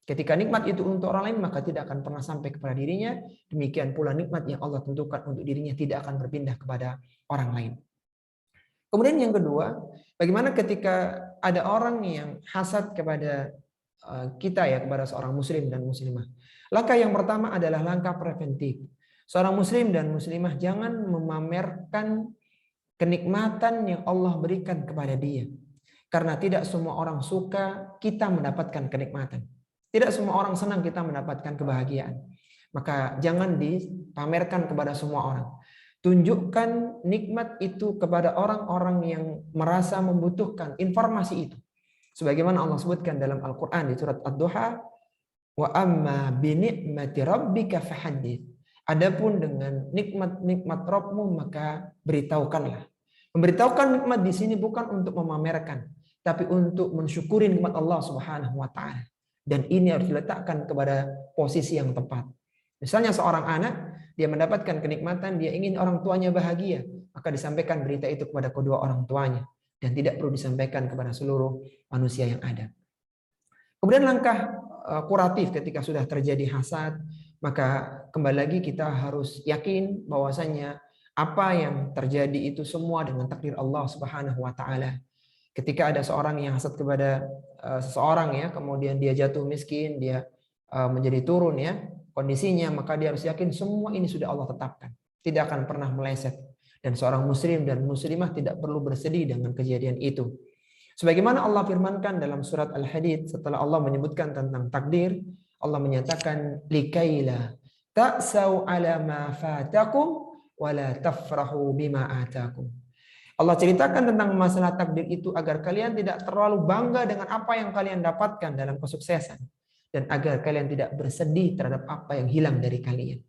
Ketika nikmat itu untuk orang lain, maka tidak akan pernah sampai kepada dirinya. Demikian pula nikmat yang Allah tentukan untuk dirinya tidak akan berpindah kepada orang lain. Kemudian yang kedua, bagaimana ketika ada orang yang hasad kepada kita ya, kepada seorang muslim dan muslimah. Langkah yang pertama adalah langkah preventif. Seorang muslim dan muslimah jangan memamerkan kenikmatan yang Allah berikan kepada dia. Karena tidak semua orang suka kita mendapatkan kenikmatan. Tidak semua orang senang kita mendapatkan kebahagiaan. Maka jangan dipamerkan kepada semua orang. Tunjukkan nikmat itu kepada orang-orang yang merasa membutuhkan informasi itu. Sebagaimana Allah sebutkan dalam Al-Quran di surat Ad-Duha, wa amma bi ni'mati rabbika fahaddits. Adapun dengan nikmat-nikmat Rabbmu maka beritahukanlah. Memberitahukan nikmat di sini bukan untuk memamerkan, tapi untuk mensyukuri nikmat Allah Subhanahu wa taala. Dan ini harus diletakkan kepada posisi yang tepat. Misalnya seorang anak, dia mendapatkan kenikmatan, dia ingin orang tuanya bahagia, maka disampaikan berita itu kepada kedua orang tuanya dan tidak perlu disampaikan kepada seluruh manusia yang ada. Kemudian langkah kuratif ketika sudah terjadi hasad, maka kembali lagi kita harus yakin bahwasanya apa yang terjadi itu semua dengan takdir Allah Subhanahu wa taala. Ketika ada seorang yang hasad kepada seseorang ya, kemudian dia jatuh miskin, dia menjadi turun ya kondisinya, maka dia harus yakin semua ini sudah Allah tetapkan, tidak akan pernah meleset. Dan seorang muslim dan muslimah tidak perlu bersedih dengan kejadian itu. Sebagaimana Allah firmankan dalam surat Al-Hadid, setelah Allah menyebutkan tentang takdir, Allah menyatakan likaila ta'sau ala ma fatakum wa la tafrahu bima atakum. Allah ceritakan tentang masalah takdir itu agar kalian tidak terlalu bangga dengan apa yang kalian dapatkan dalam kesuksesan dan agar kalian tidak bersedih terhadap apa yang hilang dari kalian.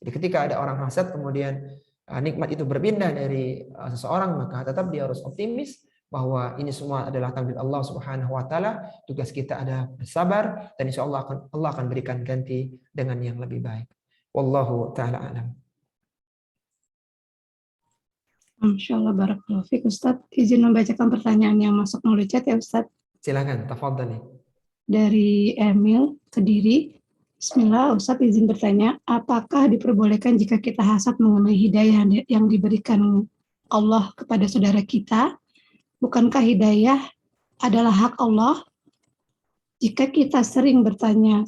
Jadi ketika ada orang hasad kemudian nikmat itu berpindah dari seseorang, maka tetap dia harus optimis bahwa ini semua adalah takdir Allah Subhanahu wa taala. Tugas kita ada bersabar dan insya Allah akan berikan ganti dengan yang lebih baik. Wallahu taala alam. Insyaallah, barakallahu fiik Ustaz. Izin membacakan pertanyaan yang masuk melalui chat ya Ustaz. Silakan, tafadhali. Dari Emil Kediri. Bismillah, Ustaz izin bertanya, apakah diperbolehkan jika kita hasad mengenai hidayah yang diberikan Allah kepada saudara kita? Bukankah hidayah adalah hak Allah? Jika kita sering bertanya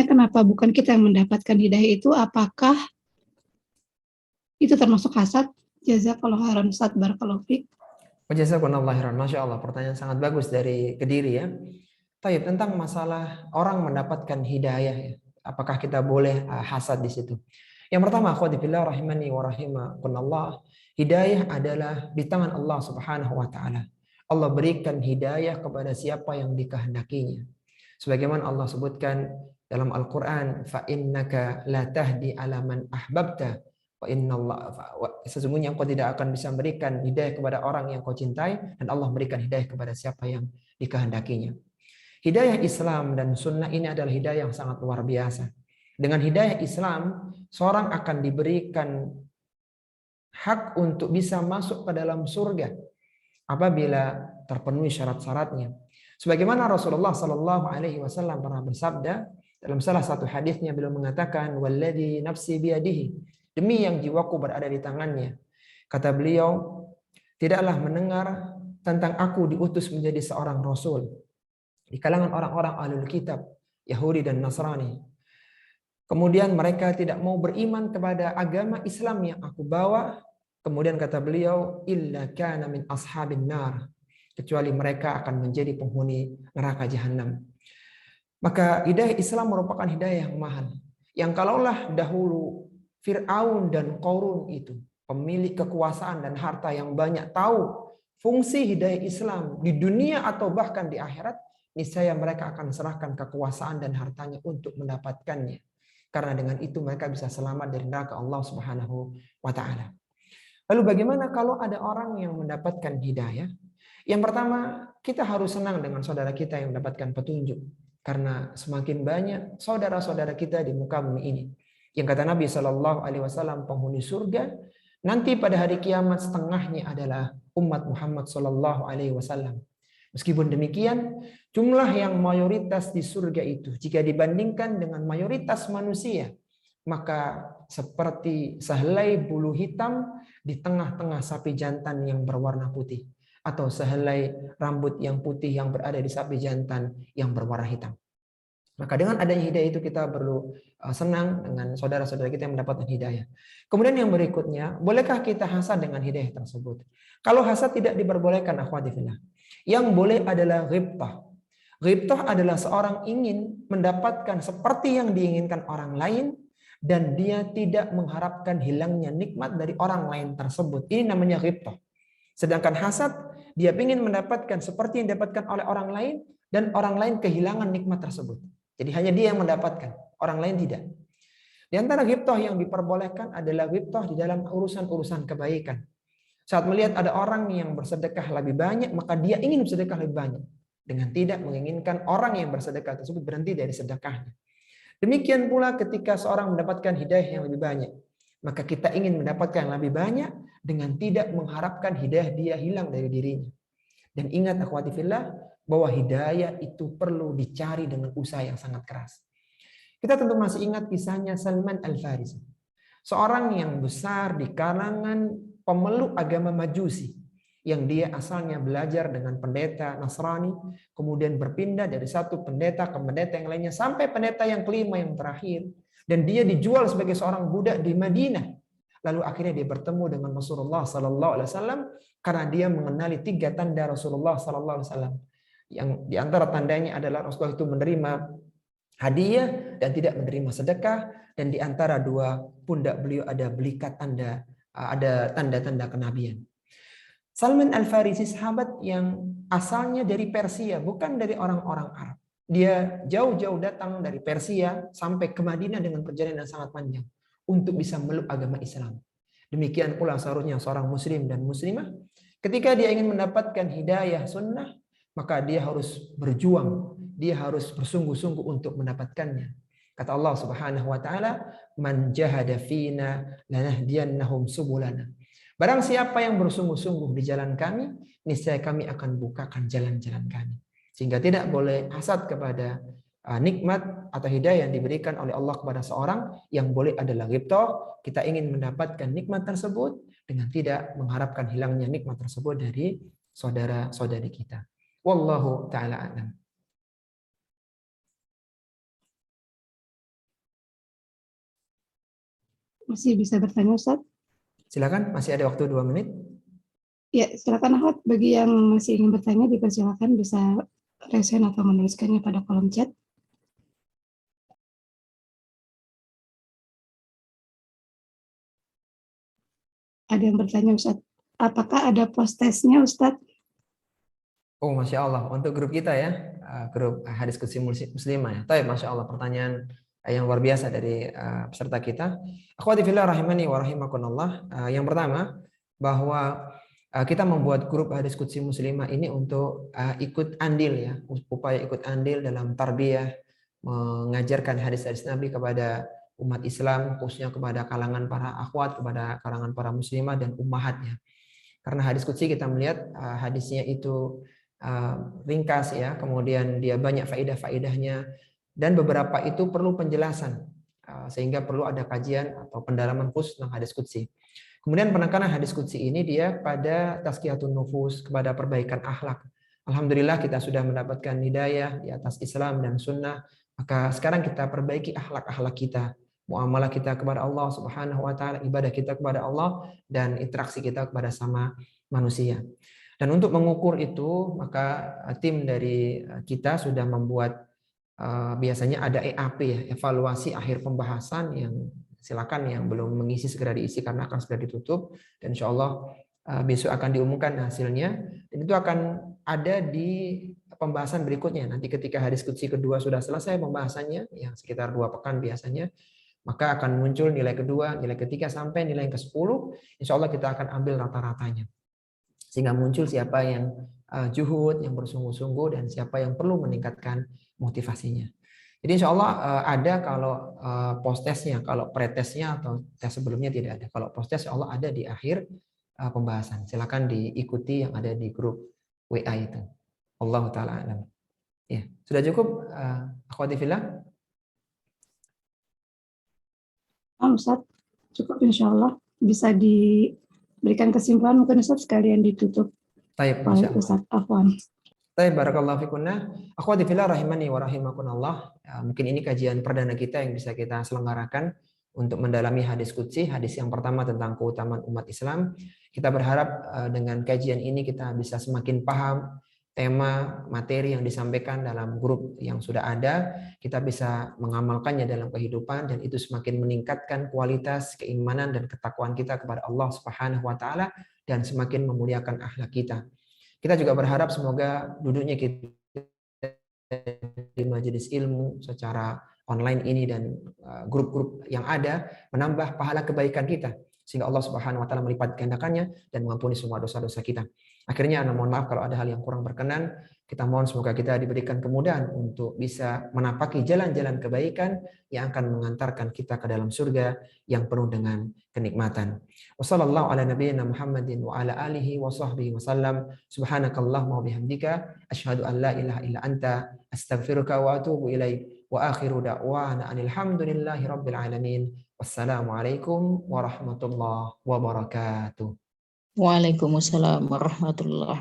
kenapa bukan kita yang mendapatkan hidayah itu, apakah itu termasuk hasad? Jazakallahu khairan Ustaz, barakallahu fiik. Jazakumullahu khairan. Masya Allah, pertanyaan sangat bagus dari Kediri ya. Taib, tentang masalah orang mendapatkan hidayah ya. Apakah kita boleh hasad di situ? Yang pertama, akhwati fillah rahimani wa rahimakumullah, hidayah adalah di tangan Allah Subhanahu wa taala. Allah berikan hidayah kepada siapa yang dikehendakinya. Sebagaimana Allah sebutkan dalam Al-Qur'an, fa innaka la tahdi ala man ahbabta wa innallaha, sesungguhnya engkau tidak akan bisa memberikan hidayah kepada orang yang kau cintai, dan Allah berikan hidayah kepada siapa yang dikehendakinya. Hidayah Islam dan sunnah ini adalah hidayah yang sangat luar biasa. Dengan hidayah Islam, seorang akan diberikan hak untuk bisa masuk ke dalam surga apabila terpenuhi syarat-syaratnya. Sebagaimana Rasulullah SAW pernah bersabda dalam salah satu hadisnya, beliau mengatakan, "Walladzi nafsi biyadihi," demi yang jiwaku berada di tangannya. Kata beliau, tidaklah mendengar tentang aku diutus menjadi seorang rasul di kalangan orang-orang ahlul kitab, Yahudi dan Nasrani. Kemudian mereka tidak mau beriman kepada agama Islam yang aku bawa. Kemudian kata beliau, illa kana min ashabin nar, kecuali mereka akan menjadi penghuni neraka jahanam. Maka hidayah Islam merupakan hidayah yang mahal. Yang kalaulah dahulu Fir'aun dan Qarun itu, pemilik kekuasaan dan harta yang banyak, tahu fungsi hidayah Islam di dunia atau bahkan di akhirat, niscaya mereka akan serahkan kekuasaan dan hartanya untuk mendapatkannya. Karena dengan itu mereka bisa selamat dari neraka Allah Subhanahu wa taala. Lalu bagaimana kalau ada orang yang mendapatkan hidayah? Yang pertama, kita harus senang dengan saudara kita yang mendapatkan petunjuk. Karena semakin banyak saudara-saudara kita di muka bumi ini. Yang kata Nabi SAW, penghuni surga, nanti pada hari kiamat setengahnya adalah umat Muhammad SAW. Meskipun demikian, jumlah yang mayoritas di surga itu, jika dibandingkan dengan mayoritas manusia, maka seperti sehelai bulu hitam di tengah-tengah sapi jantan yang berwarna putih, atau sehelai rambut yang putih yang berada di sapi jantan yang berwarna hitam. Maka dengan adanya hidayah itu kita perlu senang dengan saudara-saudara kita yang mendapatkan hidayah. Kemudian yang berikutnya, bolehkah kita hasad dengan hidayah tersebut? Kalau hasad tidak diperbolehkan, akhwati fillah. Yang boleh adalah ghibtah. Ghibtah adalah seorang ingin mendapatkan seperti yang diinginkan orang lain, dan dia tidak mengharapkan hilangnya nikmat dari orang lain tersebut. Ini namanya ghibtah. Sedangkan hasad, dia ingin mendapatkan seperti yang didapatkan oleh orang lain, dan orang lain kehilangan nikmat tersebut. Jadi hanya dia yang mendapatkan, orang lain tidak. Di antara ghibtah yang diperbolehkan adalah ghibtah di dalam urusan-urusan kebaikan. Saat melihat ada orang yang bersedekah lebih banyak, maka dia ingin bersedekah lebih banyak. Dengan tidak menginginkan orang yang bersedekah tersebut berhenti dari sedekahnya. Demikian pula ketika seorang mendapatkan hidayah yang lebih banyak, maka kita ingin mendapatkan yang lebih banyak dengan tidak mengharapkan hidayah dia hilang dari dirinya. Dan ingat akhwati fillah, bahwa hidayah itu perlu dicari dengan usaha yang sangat keras. Kita tentu masih ingat kisahnya Salman Al-Farisi. Seorang yang besar di kalangan pemeluk agama Majusi, yang dia asalnya belajar dengan pendeta Nasrani, kemudian berpindah dari satu pendeta ke pendeta yang lainnya, sampai pendeta yang kelima yang terakhir. Dan dia dijual sebagai seorang budak di Madinah. Lalu akhirnya dia bertemu dengan Rasulullah SAW karena dia mengenali 3 tanda Rasulullah SAW. Yang diantara tandanya adalah Rasulullah itu menerima hadiah dan tidak menerima sedekah, dan diantara 2 pundak beliau ada belikat tanda, ada tanda-tanda kenabian. Salman Al-Farisi sahabat yang asalnya dari Persia, bukan dari orang-orang Arab. Dia jauh-jauh datang dari Persia sampai ke Madinah dengan perjalanan yang sangat panjang untuk bisa meluk agama Islam. Demikian pula seharusnya seorang muslim dan muslimah, ketika dia ingin mendapatkan hidayah sunnah, maka dia harus berjuang, dia harus bersungguh-sungguh untuk mendapatkannya. Kata Allah Subhanahu wa taala, "Man jahada fina lanahdiyannahum subulana." Barang siapa yang bersungguh-sungguh di jalan kami, niscaya kami akan bukakan jalan-jalan kami. Sehingga tidak boleh hasad kepada nikmat atau hidayah yang diberikan oleh Allah kepada seorang. Yang boleh adalah ghibtah, kita ingin mendapatkan nikmat tersebut dengan tidak mengharapkan hilangnya nikmat tersebut dari saudara-saudari kita. Wallahu ta'ala a'lam. Masih bisa bertanya, Ustaz? Silakan, masih ada waktu 2 menit. Ya, silakan Ahmad. Bagi yang masih ingin bertanya, dipersilakan bisa raise hand atau menuliskannya pada kolom chat. Ada yang bertanya, Ustaz. Apakah ada post-testnya, Ustaz? Oh, Masya Allah. Untuk grup kita ya, grup Hadis Qudsi Muslimah ya. Tapi Masya Allah, pertanyaan yang luar biasa dari peserta kita. Akhwati fillah rahimani wa rahimakumullah. Yang pertama, bahwa kita membuat grup Hadis Qudsi Muslimah ini untuk ikut andil ya, upaya ikut andil dalam tarbiyah, mengajarkan hadis-hadis Nabi kepada umat Islam, khususnya kepada kalangan para akhwat, kepada kalangan para muslimah dan ummahatnya. Karena hadis qudsi kita melihat hadisnya itu ringkas ya, kemudian dia banyak faedah-faedahnya, dan beberapa itu perlu penjelasan, sehingga perlu ada kajian atau pendalaman khusus tentang hadis qudsi. Kemudian penekanan hadis qudsi ini dia pada tazkiyatun nufus, kepada perbaikan akhlak. Alhamdulillah kita sudah mendapatkan hidayah di atas Islam dan sunnah, maka sekarang kita perbaiki akhlak-akhlak kita, muamalah kita kepada Allah Subhanahu wa taala, ibadah kita kepada Allah, dan interaksi kita kepada sama manusia. Dan untuk mengukur itu, maka tim dari kita sudah membuat biasanya ada EAP ya, evaluasi akhir pembahasan, yang silakan yang belum mengisi segera diisi karena akan segera ditutup, dan insya Allah besok akan diumumkan hasilnya, dan itu akan ada di pembahasan berikutnya. Nanti ketika hari diskusi kedua sudah selesai pembahasannya, yang sekitar 2 pekan biasanya, maka akan muncul nilai kedua, nilai ketiga, sampai nilai yang ke-10. Insya Allah kita akan ambil rata-ratanya, sehingga muncul siapa yang juhud, yang bersungguh-sungguh, dan siapa yang perlu meningkatkan motivasinya. Jadi insya Allah ada kalau post-testnya, kalau pretestnya atau tes sebelumnya tidak ada. Kalau post-test insya Allah ada di akhir pembahasan. Silakan diikuti yang ada di grup WA itu. Allah Ta'ala alam. Ya, sudah cukup akhwati fillah? Ustaz, cukup insya Allah. Bisa diberikan kesimpulan mungkin Ustaz sekalian ditutup. Baik, Baik Ustaz, afwan. Baik, barakallahu fikunna. Akhwati fillah rahimani wa rahimakumullah. Mungkin ini kajian perdana kita yang bisa kita selenggarakan untuk mendalami hadis qudsi, hadis yang pertama tentang keutamaan umat Islam. Kita berharap dengan kajian ini kita bisa semakin paham tema materi yang disampaikan dalam grup yang sudah ada, kita bisa mengamalkannya dalam kehidupan, dan itu semakin meningkatkan kualitas keimanan dan ketakwaan kita kepada Allah Subhanahu wa taala, dan semakin memuliakan akhlak kita. Kita juga berharap semoga duduknya kita di majelis ilmu secara online ini dan grup-grup yang ada menambah pahala kebaikan kita, sehingga Allah Subhanahu wa taala melipat gandakannya dan mengampuni semua dosa-dosa kita. Akhirnya, mohon maaf kalau ada hal yang kurang berkenan. Kita mohon semoga kita diberikan kemudahan untuk bisa menapaki jalan-jalan kebaikan yang akan mengantarkan kita ke dalam surga yang penuh dengan kenikmatan. Wassallallahu ala nabiyyina Muhammadin wa ala alihi wa sahbihi wasallam. Subhanakallahumma wa bihamdika asyhadu an la ilaha illa anta astaghfiruka wa atubu ilaik. Wa akhiru da'wana anil hamdulillahi rabbil alamin. Wassalamualaikum warahmatullahi wabarakatuh. Waalaikumsalam warahmatullahi